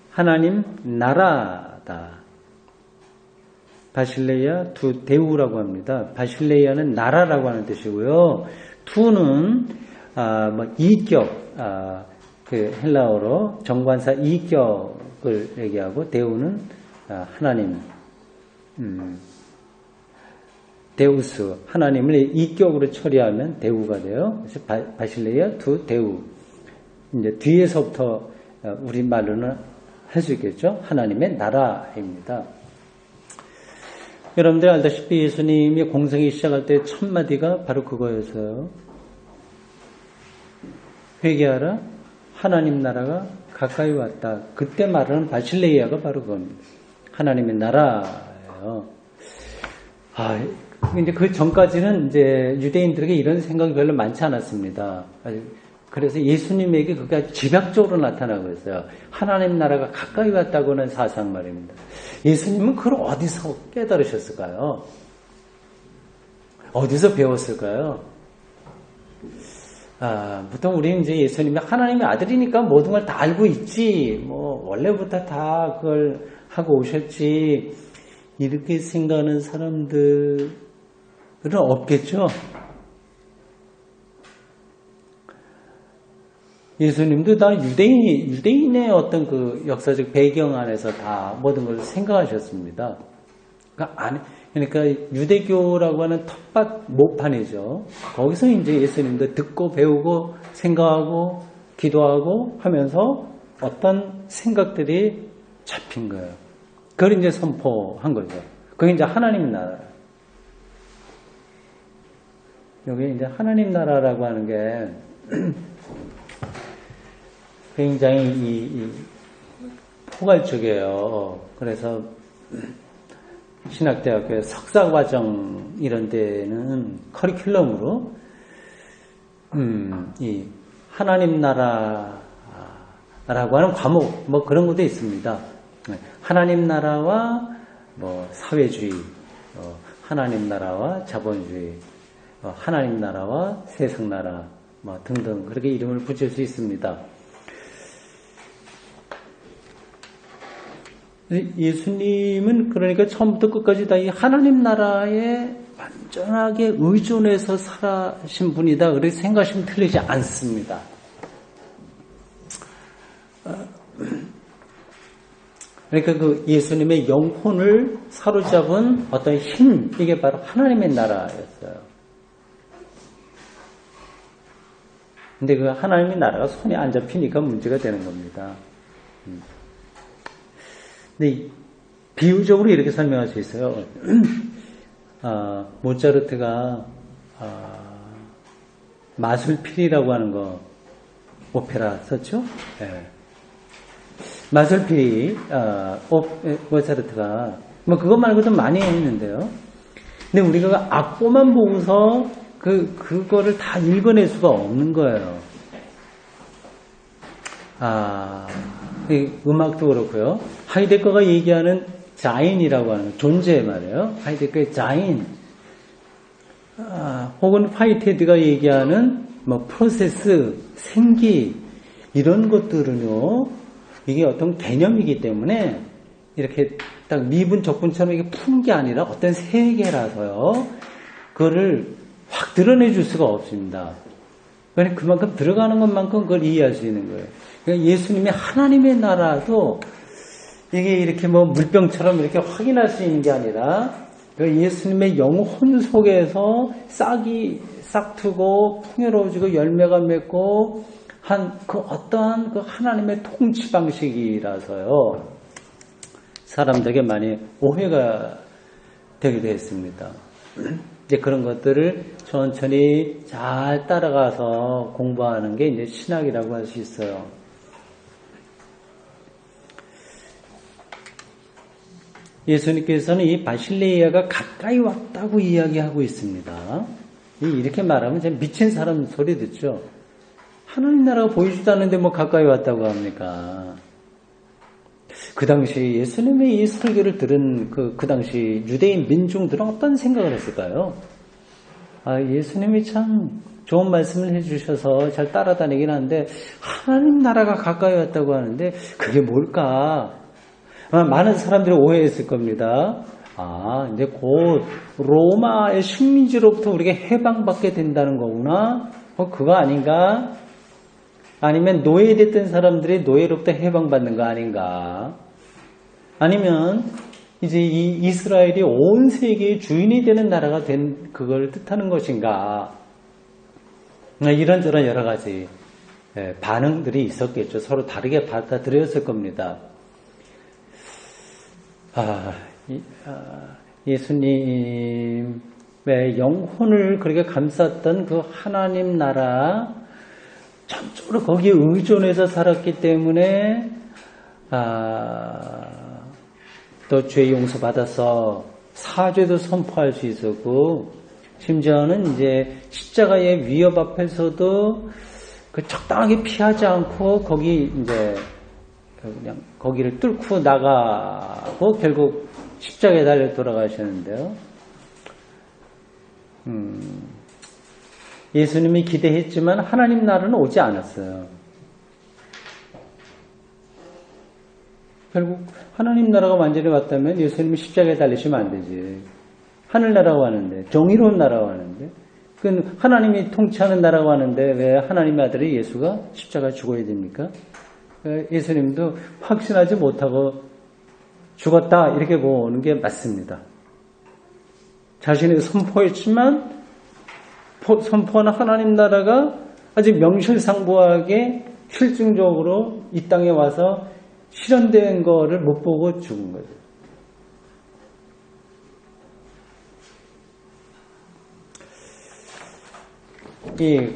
하나님 나라다. 바실레이아 두 대우라고 합니다. 바실레이아는 나라라고 하는 뜻이고요. 두는 이격, 그 헬라어로 정관사 이격을 얘기하고 대우는 하나님. 데우스, 하나님을 이격으로 처리하면 대우가 돼요. 그래서 바실레이아 두 대우. 이제 뒤에서부터 우리말로는 할 수 있겠죠. 하나님의 나라입니다. 여러분들 알다시피 예수님이 공생이 시작할 때 첫 마디가 바로 그거였어요. 회개하라, 하나님 나라가 가까이 왔다. 그때 말하는 바실레이아가 바로 그겁니다. 하나님의 나라예요. 근데 그 전까지는 이제 유대인들에게 이런 생각이 별로 많지 않았습니다. 그래서 예수님에게 그게 집약적으로 나타나고 있어요. 하나님 나라가 가까이 왔다고는 사상 말입니다. 예수님은 그걸 어디서 깨달으셨을까요? 어디서 배웠을까요? 보통 우리는 이제 예수님이 하나님의 아들이니까 모든 걸 다 알고 있지, 원래부터 다 그걸 하고 오셨지, 이렇게 생각하는 사람들은 없겠죠? 예수님도 다 유대인의 어떤 그 역사적 배경 안에서 다 모든 걸 생각하셨습니다. 그러니까 유대교라고 하는 텃밭 모판이죠. 거기서 이제 예수님도 듣고 배우고 생각하고 기도하고 하면서 어떤 생각들이 잡힌 거예요. 그걸 이제 선포한 거죠. 그게 이제 하나님 나라. 여기 이제 하나님 나라라고 하는 게 굉장히 포괄적이에요. 그래서 신학대학교의 석사과정 이런 데는 커리큘럼으로 이 하나님 나라라고 하는 과목 그런 것도 있습니다. 하나님 나라와 사회주의, 하나님 나라와 자본주의, 하나님 나라와 세상 나라 등등 그렇게 이름을 붙일 수 있습니다. 예수님은 그러니까 처음부터 끝까지 다 이 하나님 나라에 완전하게 의존해서 살아신 분이다. 그렇게 생각하시면 틀리지 않습니다. 그러니까 그 예수님의 영혼을 사로잡은 어떤 힘, 이게 바로 하나님의 나라였어요. 근데 그 하나님의 나라가 손에 안 잡히니까 문제가 되는 겁니다. 근데 비유적으로 이렇게 설명할 수 있어요. 모차르트가 마술피리라고 하는 거 오페라 썼죠? 네. 마술피리 모차르트가 그것 말고도 많이 했는데요. 근데 우리가 악보만 보고서 그거를 다 읽어낼 수가 없는 거예요. 음악도 그렇고요. 하이데거가 얘기하는 자인이라고 하는 존재 말이에요. 하이데거의 자인. 혹은 화이트헤드가 얘기하는 프로세스, 생기 이런 것들은요. 이게 어떤 개념이기 때문에 이렇게 딱 미분 적분처럼 이게 푸는 게 아니라 어떤 세계라서요. 그거를 확 드러내 줄 수가 없습니다. 그러니까 그만큼 들어가는 것만큼 그걸 이해할 수 있는 거예요. 그러니까 예수님의 하나님의 나라도 이게 이렇게 물병처럼 이렇게 확인할 수 있는 게 아니라 예수님의 영혼 속에서 싹이 싹트고 풍요로워지고 열매가 맺고 한 그 어떠한 그 하나님의 통치 방식이라서요. 사람들에게 많이 오해가 되기도 했습니다. 이제 그런 것들을 천천히 잘 따라가서 공부하는 게 이제 신학이라고 할 수 있어요. 예수님께서는 이 바실레이아가 가까이 왔다고 이야기하고 있습니다. 이렇게 말하면 진짜 미친 사람 소리 듣죠. 하나님 나라가 보이지도 않는데 가까이 왔다고 합니까? 그 당시 예수님의 이 설교를 들은 그 당시 유대인 민중들은 어떤 생각을 했을까요? 예수님이 참 좋은 말씀을 해주셔서 잘 따라다니긴 하는데 하나님 나라가 가까이 왔다고 하는데 그게 뭘까? 많은 사람들이 오해했을 겁니다. 이제 곧 로마의 식민지로부터 우리가 해방받게 된다는 거구나? 그거 아닌가? 아니면 노예됐던 사람들이 노예로부터 해방받는 거 아닌가? 아니면 이제 이 이스라엘이 온 세계의 주인이 되는 나라가 된 그걸 뜻하는 것인가? 이런저런 여러 가지 반응들이 있었겠죠. 서로 다르게 받아들였을 겁니다. 예수님의 영혼을 그렇게 감쌌던 그 하나님 나라 전적으로 거기에 의존해서 살았기 때문에 또 죄 용서 받아서 사죄도 선포할 수 있었고, 심지어는 이제 십자가의 위협 앞에서도 그 적당하게 피하지 않고 거기 이제 그냥 거기를 뚫고 나가고 결국 십자가에 달려 돌아가셨는데요. 예수님이 기대했지만 하나님 나라는 오지 않았어요. 결국 하나님 나라가 완전히 왔다면 예수님이 십자가에 달리시면 안 되지. 하늘나라가 왔는데, 정의로운 나라가 왔는데, 그 하나님이 통치하는 나라가 왔는데 왜 하나님의 아들이 예수가 십자가에 죽어야 됩니까? 예수님도 확신하지 못하고 죽었다 이렇게 보는 게 맞습니다. 자신이 선포했지만 선포하는 하나님 나라가 아주 명실상부하게 실증적으로 이 땅에 와서 실현된 거를 못 보고 죽은 거죠.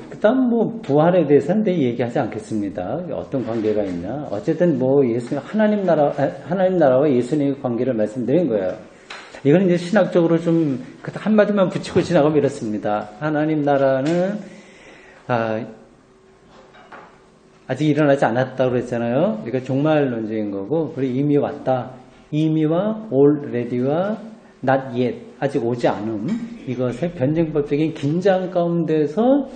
그다음 부활에 대해서는 얘기하지 않겠습니다. 어떤 관계가 있냐. 어쨌든 예수님 하나님 나라와 예수님의 관계를 말씀드린 거예요. 이건 이제 신학적으로 좀 한마디만 붙이고 지나가면 이렇습니다. 하나님 나라는 아직 일어나지 않았다고 그랬잖아요. 그러니까 종말론적인 거고, 그리고 이미 왔다. 이미와 already와 not yet, 아직 오지 않음, 이것의 변증법적인 긴장 가운데서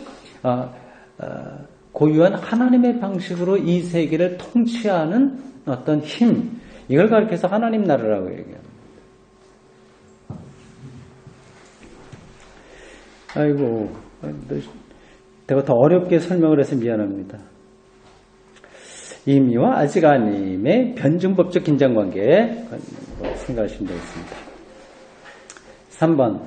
고유한 하나님의 방식으로 이 세계를 통치하는 어떤 힘, 이걸 가리켜서 하나님 나라라고 얘기합니다. 아이고, 내가 더 어렵게 설명을 해서 미안합니다. 이미와 아직 아님의 변증법적 긴장관계 생각하시면 되겠습니다. 3번,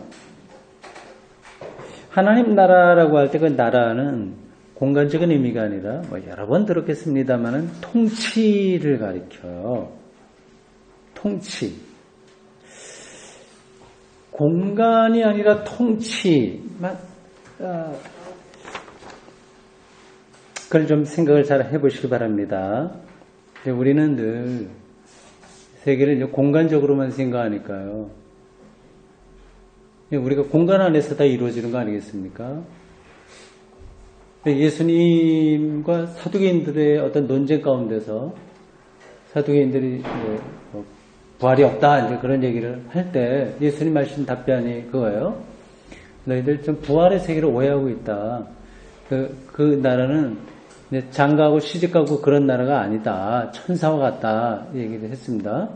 하나님 나라라고 할 때 그 나라는 공간적인 의미가 아니라 여러 번 들었겠습니다만은 통치를 가리켜요. 통치. 공간이 아니라 통치만, 그걸 좀 생각을 잘 해보시기 바랍니다. 우리는 늘 세계를 이제 공간적으로만 생각하니까요. 우리가 공간 안에서 다 이루어지는 거 아니겠습니까? 예수님과 사두개인들의 어떤 논쟁 가운데서 사두개인들이 부활이 없다 이제 그런 얘기를 할 때 예수님 하신 답변이 그거예요. 너희들 좀 부활의 세계를 오해하고 있다. 그 나라는 장가하고 시집가고 그런 나라가 아니다. 천사와 같다 얘기를 했습니다.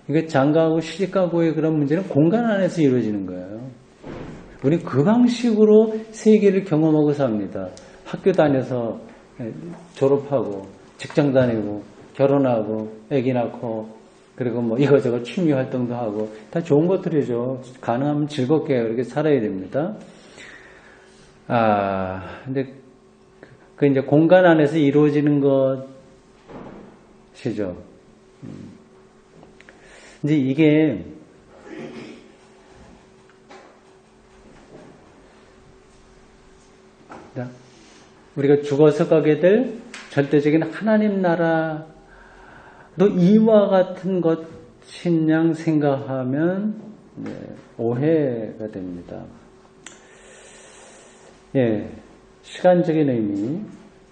이게 장가하고 시집가고의 그런 문제는 공간 안에서 이루어지는 거예요. 우리 그 방식으로 세계를 경험하고 삽니다. 학교 다녀서 졸업하고 직장 다니고 결혼하고 아기 낳고 그리고 이거저거 취미 활동도 하고 다 좋은 것들이죠. 가능하면 즐겁게 이렇게 살아야 됩니다. 근데 그 이제 공간 안에서 이루어지는 것이죠. 이제 이게 우리가 죽어서 가게 될 절대적인 하나님 나라도 이와 같은 것인 양 생각하면 오해가 됩니다. 시간적인 의미,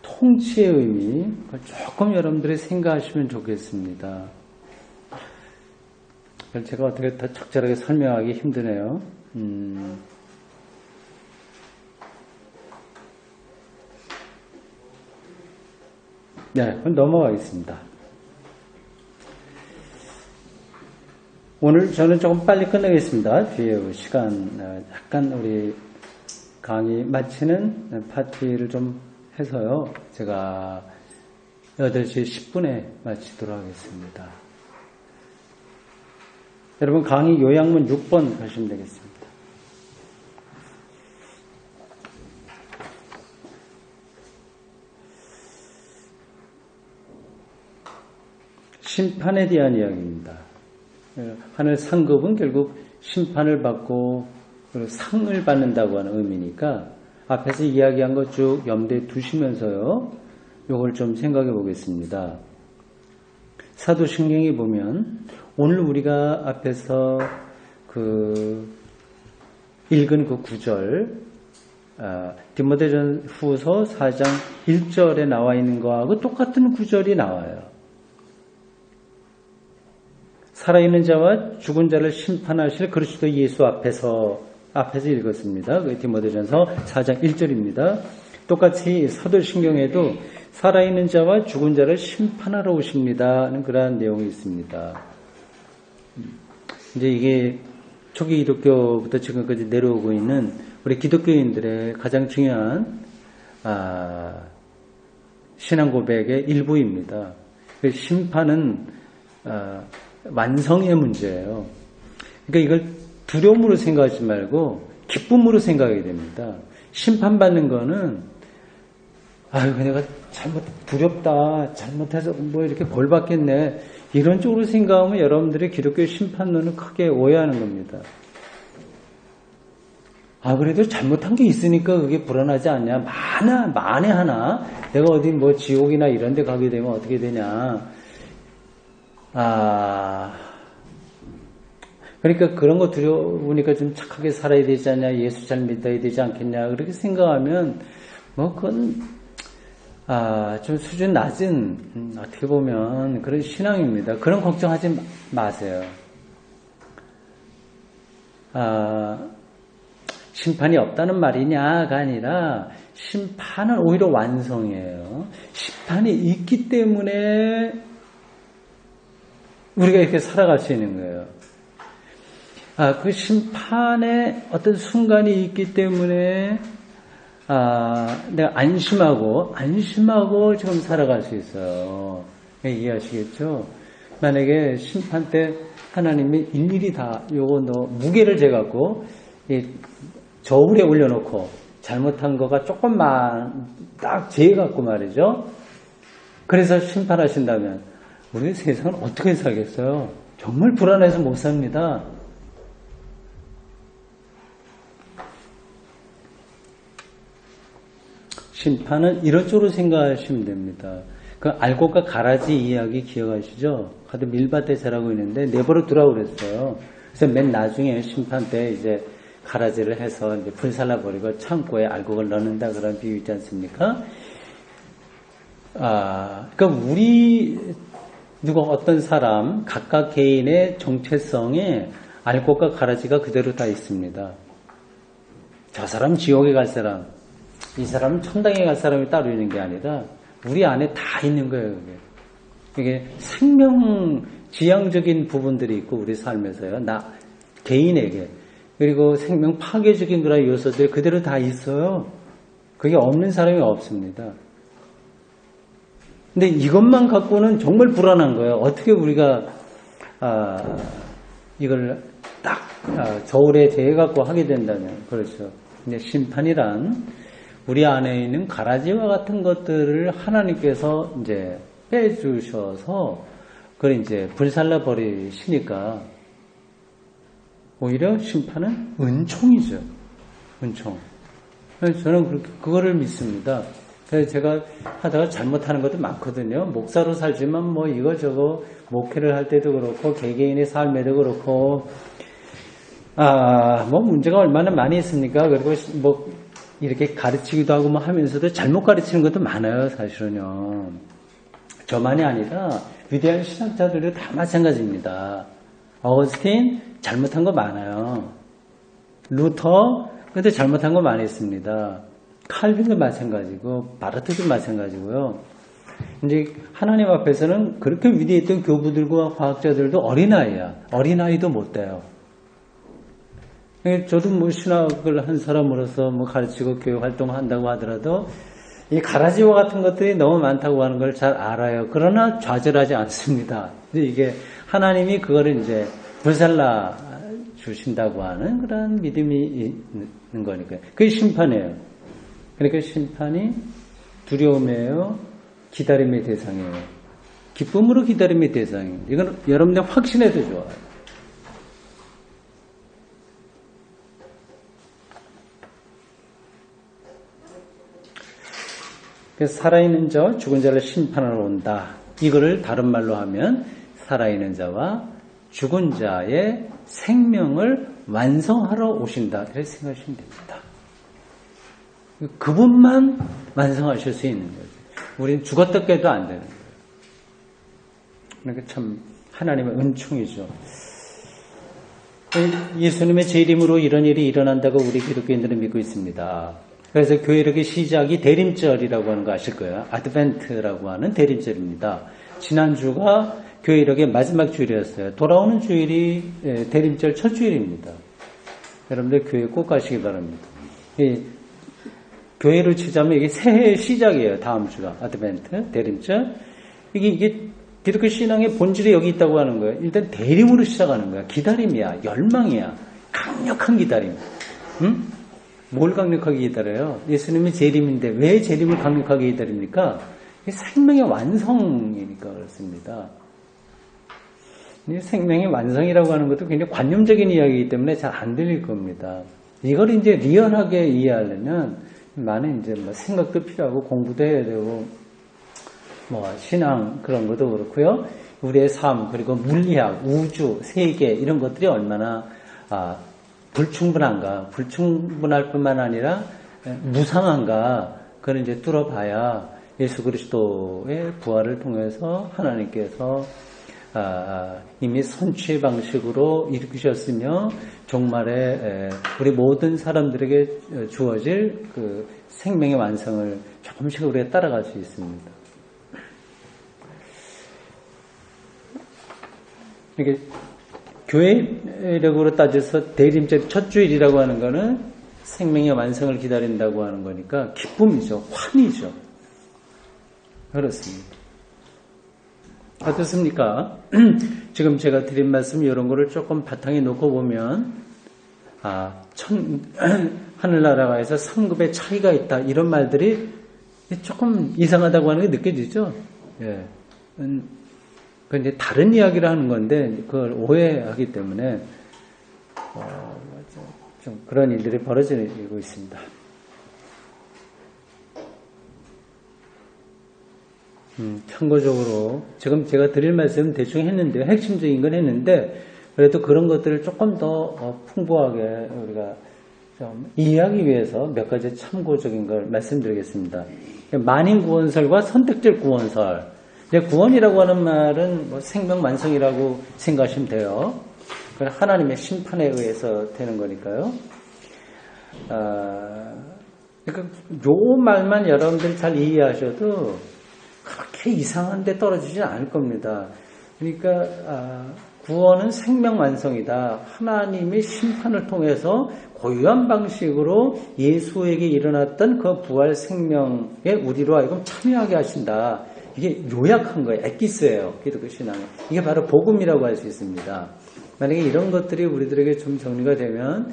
통치의 의미, 그걸 조금 여러분들이 생각하시면 좋겠습니다. 제가 어떻게 더 적절하게 설명하기 힘드네요. 그럼 넘어가겠습니다. 오늘 저는 조금 빨리 끝내겠습니다. 뒤에 시간, 약간 우리 강의 마치는 파티를 좀 해서요. 제가 8시 10분에 마치도록 하겠습니다. 여러분 강의 요약문 6번 가시면 되겠습니다. 심판에 대한 이야기입니다. 하늘 상급은 결국 심판을 받고 상을 받는다고 하는 의미니까 앞에서 이야기한 것 쭉 염두에 두시면서요. 요걸 좀 생각해 보겠습니다. 사도신경에 보면 오늘 우리가 앞에서 읽은 그 구절 디모데 후서 4장 1절에 나와 있는 거하고 똑같은 구절이 나와요. 살아있는 자와 죽은 자를 심판하실 그리스도 예수 앞에서 읽었습니다. 그 디모데전서 4장 1절입니다. 똑같이 사도신경에도 살아있는 자와 죽은 자를 심판하러 오십니다 하는 그러한 내용이 있습니다. 이제 이게 초기 기독교부터 지금까지 내려오고 있는 우리 기독교인들의 가장 중요한 신앙 고백의 일부입니다. 그 심판은 완성의 문제예요. 그러니까 이걸 두려움으로 생각하지 말고 기쁨으로 생각해야 됩니다. 심판받는 거는 아유 내가 두렵다 잘못해서 뭐 이렇게 벌 받겠네 이런 쪽으로 생각하면 여러분들의 기독교 심판론을 크게 오해하는 겁니다. 그래도 잘못한 게 있으니까 그게 불안하지 않냐. 만에 하나 내가 어디 뭐 지옥이나 이런 데 가게 되면 어떻게 되냐. 그러니까 그런 거 두려우니까 좀 착하게 살아야 되지 않냐, 예수 잘 믿어야 되지 않겠냐, 그렇게 생각하면, 그건, 좀 수준 낮은, 어떻게 보면 그런 신앙입니다. 그런 걱정하지 마세요. 심판이 없다는 말이냐가 아니라, 심판은 오히려 완성이에요. 심판이 있기 때문에, 우리가 이렇게 살아갈 수 있는 거예요. 그 심판의 어떤 순간이 있기 때문에 내가 안심하고 지금 살아갈 수 있어요. 이해하시겠죠? 만약에 심판 때 하나님이 일일이 다 요거 너 무게를 재갖고 저울에 올려놓고 잘못한 거가 조금만 딱 재갖고 말이죠. 그래서 심판하신다면 우리 세상은 어떻게 살겠어요? 정말 불안해서 못 삽니다. 심판은 이런 쪽으로 생각하시면 됩니다. 그 알곡과 가라지 이야기 기억하시죠? 가도 밀밭에 자라고 있는데 내버려 두라고 그랬어요. 그래서 맨 나중에 심판 때 이제 가라지를 해서 이제 불살라 버리고 창고에 알곡을 넣는다 그런 비유 있지 않습니까? 그러니까 어떤 사람 각각 개인의 정체성에 알곡과 가라지가 그대로 다 있습니다. 저 사람 지옥에 갈 사람, 이 사람은 천당에 갈 사람이 따로 있는 게 아니라 우리 안에 다 있는 거예요. 이게 생명 지향적인 부분들이 있고 우리 삶에서요. 나 개인에게 그리고 생명 파괴적인 그런 요소들이 그대로 다 있어요. 그게 없는 사람이 없습니다. 근데 이것만 갖고는 정말 불안한 거예요. 어떻게 우리가 이걸 딱 저울에 재해 갖고 하게 된다면 그렇죠. 근데 심판이란 우리 안에 있는 가라지와 같은 것들을 하나님께서 이제 빼주셔서 그걸 이제 불살라 버리시니까 오히려 심판은 은총이죠. 은총. 그래서 저는 그거를 믿습니다. 그래서 제가 하다가 잘못하는 것도 많거든요. 목사로 살지만 뭐 이거저거 목회를 할 때도 그렇고 개개인의 삶에도 그렇고 뭐 문제가 얼마나 많이 있습니까? 그리고 뭐 이렇게 가르치기도 하고 뭐 하면서도 잘못 가르치는 것도 많아요, 사실은요. 저만이 아니라 위대한 신학자들도 다 마찬가지입니다. 어거스틴 잘못한 거 많아요. 루터 근데 잘못한 거 많이 있습니다. 칼빈도 마찬가지고 바르트도 마찬가지고요. 이제 하나님 앞에서는 그렇게 위대했던 교부들과 과학자들도 어린아이야. 어린아이도 못 돼요. 저도 뭐 신학을 한 사람으로서 뭐 가르치고 교육 활동한다고 하더라도 이 가라지와 같은 것들이 너무 많다고 하는 걸 잘 알아요. 그러나 좌절하지 않습니다. 이게 하나님이 그거를 이제 불살라 주신다고 하는 그런 믿음이 있는 거니까요. 그게 심판이에요. 그러니까 심판이 두려움이에요. 기다림의 대상이에요. 기쁨으로 기다림의 대상이에요. 이건 여러분들 확신해도 좋아요. 그래서 살아있는 자와 죽은 자를 심판하러 온다. 이거를 다른 말로 하면 살아있는 자와 죽은 자의 생명을 완성하러 오신다. 이렇게 생각하시면 됩니다. 그분만 완성하실 수 있는 거죠. 우리는 죽었다 깨도 안 되는 거예요. 그러니까 참 하나님의 은총이죠. 예수님의 제 이름으로 이런 일이 일어난다고 우리 기독교인들은 믿고 있습니다. 그래서 교회력의 시작이 대림절이라고 하는 거 아실 거예요. 아드벤트라고 하는 대림절입니다. 지난주가 교회력의 마지막 주일이었어요. 돌아오는 주일이 대림절 첫 주일입니다. 여러분들 교회 꼭 가시기 바랍니다. 교회를 치자면 이게 새해의 시작이에요. 다음 주가 아드벤트, 대림절. 이게 기독교 신앙의 본질이 여기 있다고 하는 거예요. 일단 대림으로 시작하는 거야. 기다림이야, 열망이야, 강력한 기다림. 응? 뭘 강력하게 기다려요? 예수님이 재림인데 왜 재림을 강력하게 기다립니까? 생명의 완성이니까 그렇습니다. 생명의 완성이라고 하는 것도 굉장히 관념적인 이야기이기 때문에 잘 안 들릴 겁니다. 이걸 이제 리얼하게 이해하려면 많은 이제 뭐 생각도 필요하고 공부도 해야 되고 뭐 신앙 그런 것도 그렇고요. 우리의 삶 그리고 물리학, 우주, 세계 이런 것들이 얼마나 불충분한가, 불충분할 뿐만 아니라 무상한가, 그걸 이제 뚫어봐야 예수 그리스도의 부활을 통해서 하나님께서 이미 선취의 방식으로 일으키셨으며 종말에 우리 모든 사람들에게 주어질 그 생명의 완성을 조금씩 우리가 따라갈 수 있습니다. 이게 교회력으로 따져서 대림절 첫 주일이라고 하는 거는 생명의 완성을 기다린다고 하는 거니까 기쁨이죠. 환희죠. 그렇습니다. 어떻습니까? 지금 제가 드린 말씀 이런 거를 조금 바탕에 놓고 보면 하늘나라에서 상급의 차이가 있다 이런 말들이 조금 이상하다고 하는 게 느껴지죠. 예. 그 이제 다른 이야기를 하는 건데 그걸 오해하기 때문에 좀 그런 일들이 벌어지고 있습니다. 참고적으로 지금 제가 드릴 말씀은 대충 했는데 핵심적인 건 했는데 그래도 그런 것들을 조금 더 풍부하게 우리가 좀 이해하기 위해서 몇 가지 참고적인 걸 말씀드리겠습니다. 만인구원설과 선택적 구원설. 구원이라고 하는 말은 뭐 생명 완성이라고 생각하시면 돼요. 그건 하나님의 심판에 의해서 되는 거니까요. 그러니까 요 말만 여러분들이 잘 이해하셔도 그렇게 이상한 데 떨어지지 않을 겁니다. 그러니까 구원은 생명 완성이다. 하나님의 심판을 통해서 고유한 방식으로 예수에게 일어났던 그 부활 생명에 우리로 하여금 참여하게 하신다. 이게 요약한 거예요. 엑기스예요. 기독교 신앙은. 이게 바로 복음이라고 할 수 있습니다. 만약에 이런 것들이 우리들에게 좀 정리가 되면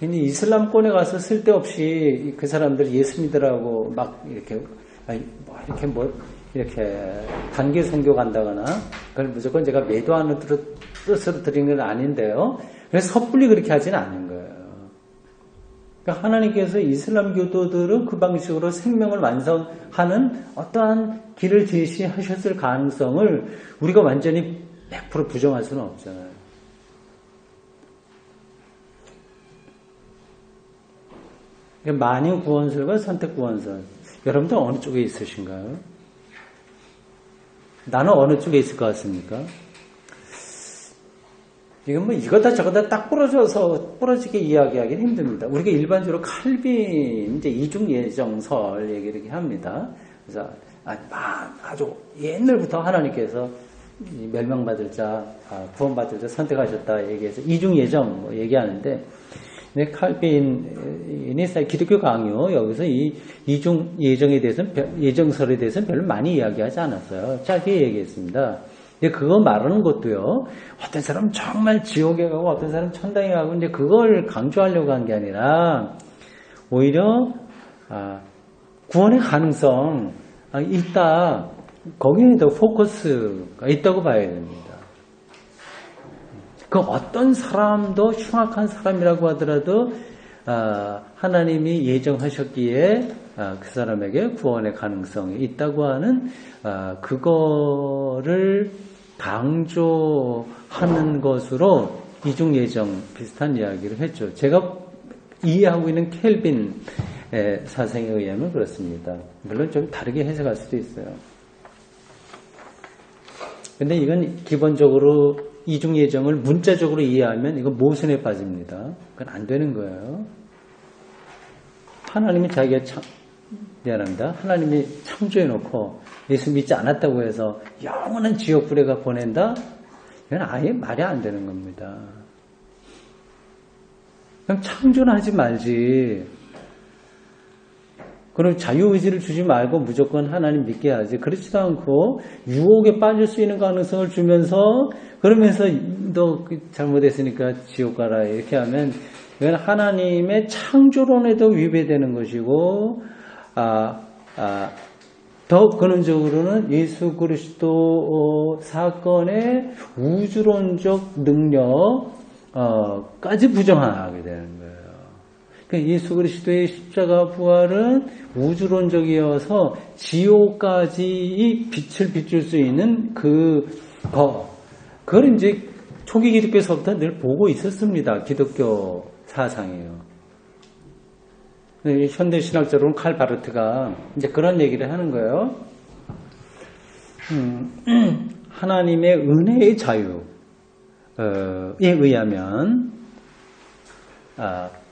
이슬람권에 가서 쓸데없이 그 사람들이 예수 믿으라고 막 이렇게 단기 선교 간다거나 그걸 무조건 제가 매도하는 뜻으로 드리는 건 아닌데요. 그래서 섣불리 그렇게 하지는 않는 거예요. 그러니까 하나님께서 이슬람 교도들은 그 방식으로 생명을 완성하는 어떠한 길을 제시하셨을 가능성을 우리가 완전히 100% 부정할 수는 없잖아요. 그러니까 만인 구원설과 선택 구원설. 여러분들 어느 쪽에 있으신가요? 나는 어느 쪽에 있을 것 같습니까? 이건 뭐 이거다 저거다 딱 부러지게 이야기하기는 힘듭니다. 우리가 일반적으로 칼빈 이제 이중 예정설 얘기를 이렇게 합니다. 그래서 아주 옛날부터 하나님께서 멸망받을 자, 구원받을 자 선택하셨다 얘기해서 이중 예정 뭐 얘기하는데, 근데 칼빈이 기독교 강요 여기서 이 이중 예정에 대해서는 예정설에 대해서는 별로 많이 이야기하지 않았어요. 짧게 얘기했습니다. 그거 말하는 것도요, 어떤 사람은 정말 지옥에 가고 어떤 사람은 천당에 가고 이제 그걸 강조하려고 한 게 아니라 오히려 구원의 가능성 있다. 거기에 더 포커스가 있다고 봐야 됩니다. 그 어떤 사람도 흉악한 사람이라고 하더라도 하나님이 예정하셨기에 그 사람에게 구원의 가능성이 있다고 하는 그거를 강조하는 것으로 이중 예정 비슷한 이야기를 했죠. 제가 이해하고 있는 켈빈의 사상에 의하면 그렇습니다. 물론 좀 다르게 해석할 수도 있어요. 근데 이건 기본적으로 이중 예정을 문자적으로 이해하면 이건 모순에 빠집니다. 그건 안 되는 거예요. 하나님이 자기가 미안합니다. 하나님이 창조해놓고 예수 믿지 않았다고 해서 영원한 지옥불에가 보낸다? 이건 아예 말이 안 되는 겁니다. 그럼 창조는 하지 말지. 그럼 자유의지를 주지 말고 무조건 하나님 믿게 하지. 그렇지도 않고 유혹에 빠질 수 있는 가능성을 주면서 그러면서 너 잘못했으니까 지옥 가라 이렇게 하면 이건 하나님의 창조론에도 위배되는 것이고 더 근원적으로는 예수 그리스도 사건의 우주론적 능력까지 부정하게 되는 거예요. 그러니까 예수 그리스도의 십자가 부활은 우주론적이어서 지옥까지 빛을 비출 수 있는 그걸 이제 초기 기독교에서부터 늘 보고 있었습니다. 기독교 사상이에요. 현대 신학자로는 칼 바르트가 이제 그런 얘기를 하는 거예요. 하나님의 은혜의 자유에 의하면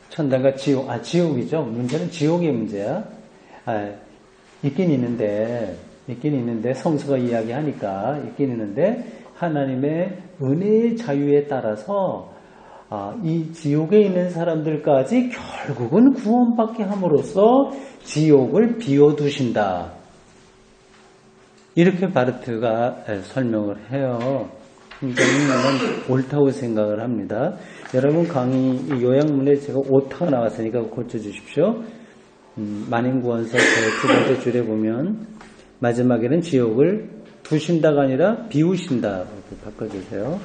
천당과 지옥이죠. 문제는 지옥의 문제야. 있긴 있는데 성서가 이야기하니까 있긴 있는데 하나님의 은혜의 자유에 따라서 이 지옥에 있는 사람들까지 결국은 구원받게 함으로써 지옥을 비워두신다. 이렇게 바르트가 설명을 해요. 저는 옳다고 생각을 합니다. 여러분 강의 요약문에 제가 오타가 나왔으니까 고쳐주십시오. 만인구원서 두 번째 줄에 보면 마지막에는 지옥을 두신다가 아니라 비우신다 이렇게 바꿔주세요.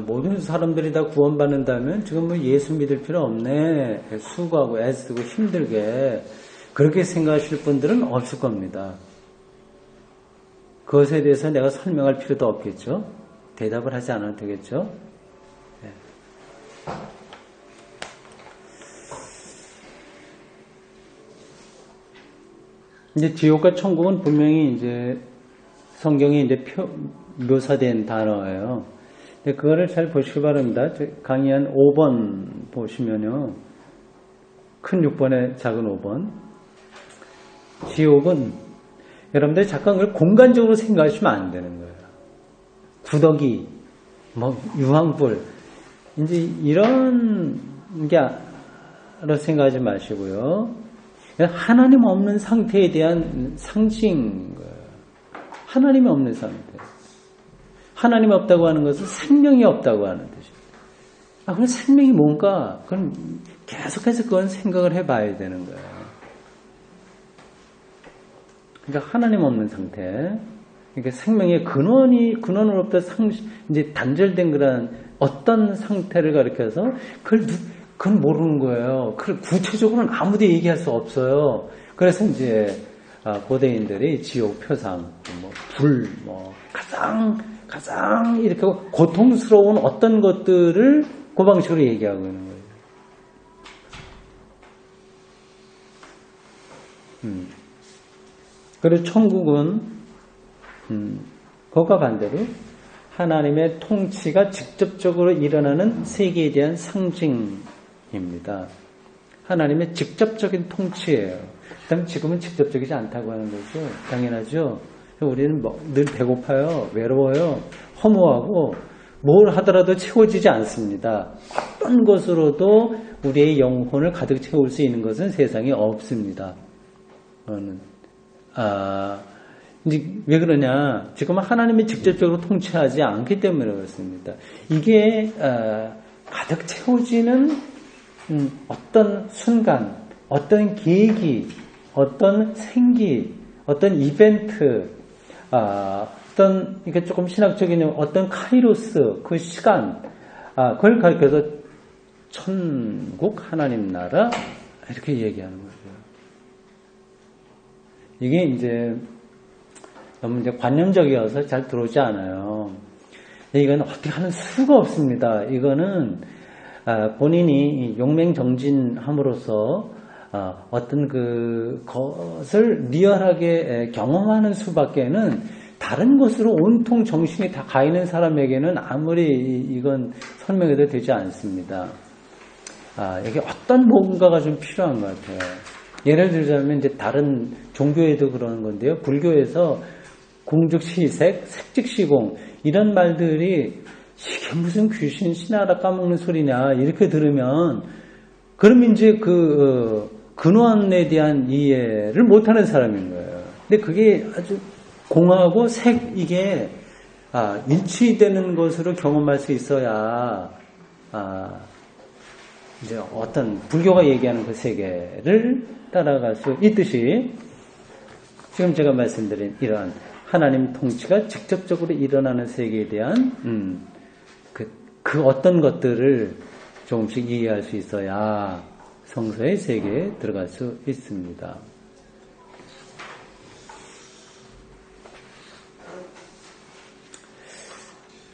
모든 사람들이 다 구원받는다면 지금 뭐 예수 믿을 필요 없네. 수고하고 애쓰고 힘들게 그렇게 생각하실 분들은 없을 겁니다. 그것에 대해서 내가 설명할 필요도 없겠죠. 대답을 하지 않아도 되겠죠. 네. 이제 지옥과 천국은 분명히 이제 성경에 이제 묘사된 단어예요. 근데 그거를 잘 보시기 바랍니다. 강의한 5번 보시면요. 큰 6번에 작은 5번. 지옥은 여러분들이 잠깐 그걸 공간적으로 생각하시면 안 되는 거예요. 구더기, 유황불, 이제 이런 게로 생각하지 마시고요. 하나님 없는 상태에 대한 상징인 거예요. 하나님이 없는 상태. 하나님이 없다고 하는 것은 생명이 없다고 하는 뜻입니다. 그럼 생명이 뭔가? 그럼 계속해서 그건 생각을 해봐야 되는 거예요. 그러니까 하나님 없는 상태. 그러니까 생명의 근원으로부터 이제 단절된 그런 어떤 상태를 가리켜서 그건 모르는 거예요. 그걸 구체적으로는 아무도 얘기할 수 없어요. 그래서 이제 고대인들이 지옥 표상, 불, 가장 이렇게 고통스러운 어떤 것들을 그 방식으로 얘기하고 있는 거예요. 그리고 천국은 그것과 반대로 하나님의 통치가 직접적으로 일어나는 세계에 대한 상징입니다. 하나님의 직접적인 통치예요. 그다음 지금은 직접적이지 않다고 하는 거죠. 당연하죠. 우리는 늘 배고파요, 외로워요, 허무하고 뭘 하더라도 채워지지 않습니다. 어떤 것으로도 우리의 영혼을 가득 채울 수 있는 것은 세상에 없습니다. 이제 왜 그러냐? 지금 하나님이 직접적으로 통치하지 않기 때문에 그렇습니다. 이게 가득 채워지는 어떤 순간, 어떤 계기, 어떤 생기, 어떤 이벤트, 어떤 이게 조금 신학적인 어떤 카이로스 그 시간, 그걸 가리켜서 천국 하나님 나라 이렇게 얘기하는 거죠. 이게 이제 너무 이제 관념적이어서 잘 들어오지 않아요. 이건 어떻게 하는 수가 없습니다. 이거는 본인이 용맹정진함으로써 어떤 그것을 리얼하게 경험하는 수밖에는 다른 것으로 온통 정신이 다 가 있는 사람에게는 아무리 이건 설명해도 되지 않습니다. 여기 어떤 뭔가가 좀 필요한 것 같아요. 예를 들자면 이제 다른 종교에도 그러는 건데요. 불교에서 공즉시색, 색즉시공 이런 말들이 이게 무슨 귀신 신하라 까먹는 소리냐 이렇게 들으면 그러면 이제 그 근원에 대한 이해를 못하는 사람인 거예요. 근데 그게 아주 공하고 색 이게 일치되는 것으로 경험할 수 있어야 이제 어떤 불교가 얘기하는 그 세계를 따라갈 수 있듯이 지금 제가 말씀드린 이러한 하나님 통치가 직접적으로 일어나는 세계에 대한 그 어떤 것들을 조금씩 이해할 수 있어야 성서의 세계에 들어갈 수 있습니다.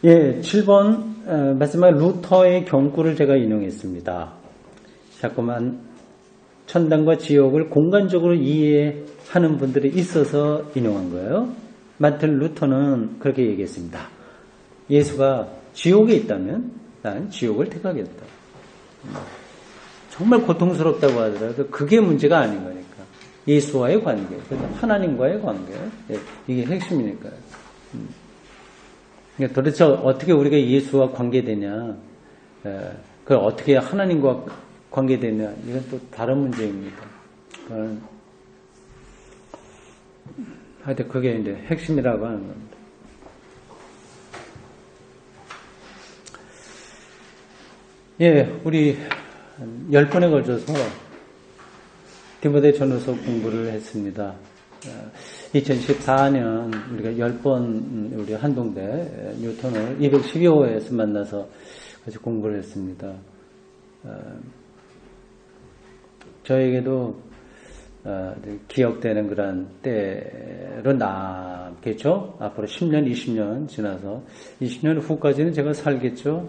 예, 7번 마지막 루터의 경구를 제가 인용했습니다. 자꾸만 천당과 지옥을 공간적으로 이해하는 분들이 있어서 인용한 거예요. 마틴 루터는 그렇게 얘기했습니다. 예수가 지옥에 있다면 나는 지옥을 택하겠다. 정말 고통스럽다고 하더라도 그게 문제가 아닌 거니까. 예수와의 관계, 하나님과의 관계, 이게 핵심이니까요. 그러니까 도대체 어떻게 우리가 예수와 관계되냐, 그걸 어떻게 하나님과 관계되냐, 이건 또 다른 문제입니다. 하여튼 그게 이제 핵심이라고 하는 겁니다. 예, 우리 10번에 걸쳐서 디모데전후서 공부를 했습니다. 2014년 우리가 10번 우리 한동대 뉴턴을 212호에서 만나서 같이 공부를 했습니다. 저에게도 기억되는 그런 때로 남겠죠. 앞으로 10년, 20년 지나서 20년 후까지는 제가 살겠죠.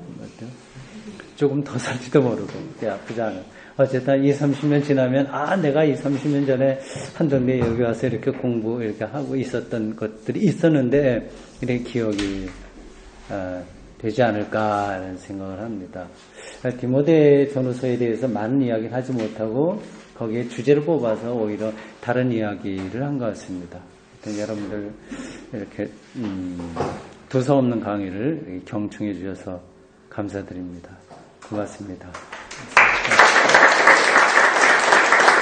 조금 더 살지도 모르고 아프지 않아요. 어쨌든 20, 30년 지나면 내가 20, 30년 전에 한동대 여기 와서 이렇게 공부 이렇게 하고 있었던 것들이 있었는데 이렇게 기억이 되지 않을까라는 생각을 합니다. 디모데전후서에 대해서 많은 이야기를 하지 못하고 거기에 주제를 뽑아서 오히려 다른 이야기를 한 것 같습니다. 여러분들 이렇게 두서없는 강의를 경청해 주셔서 감사드립니다. 고맙습니다.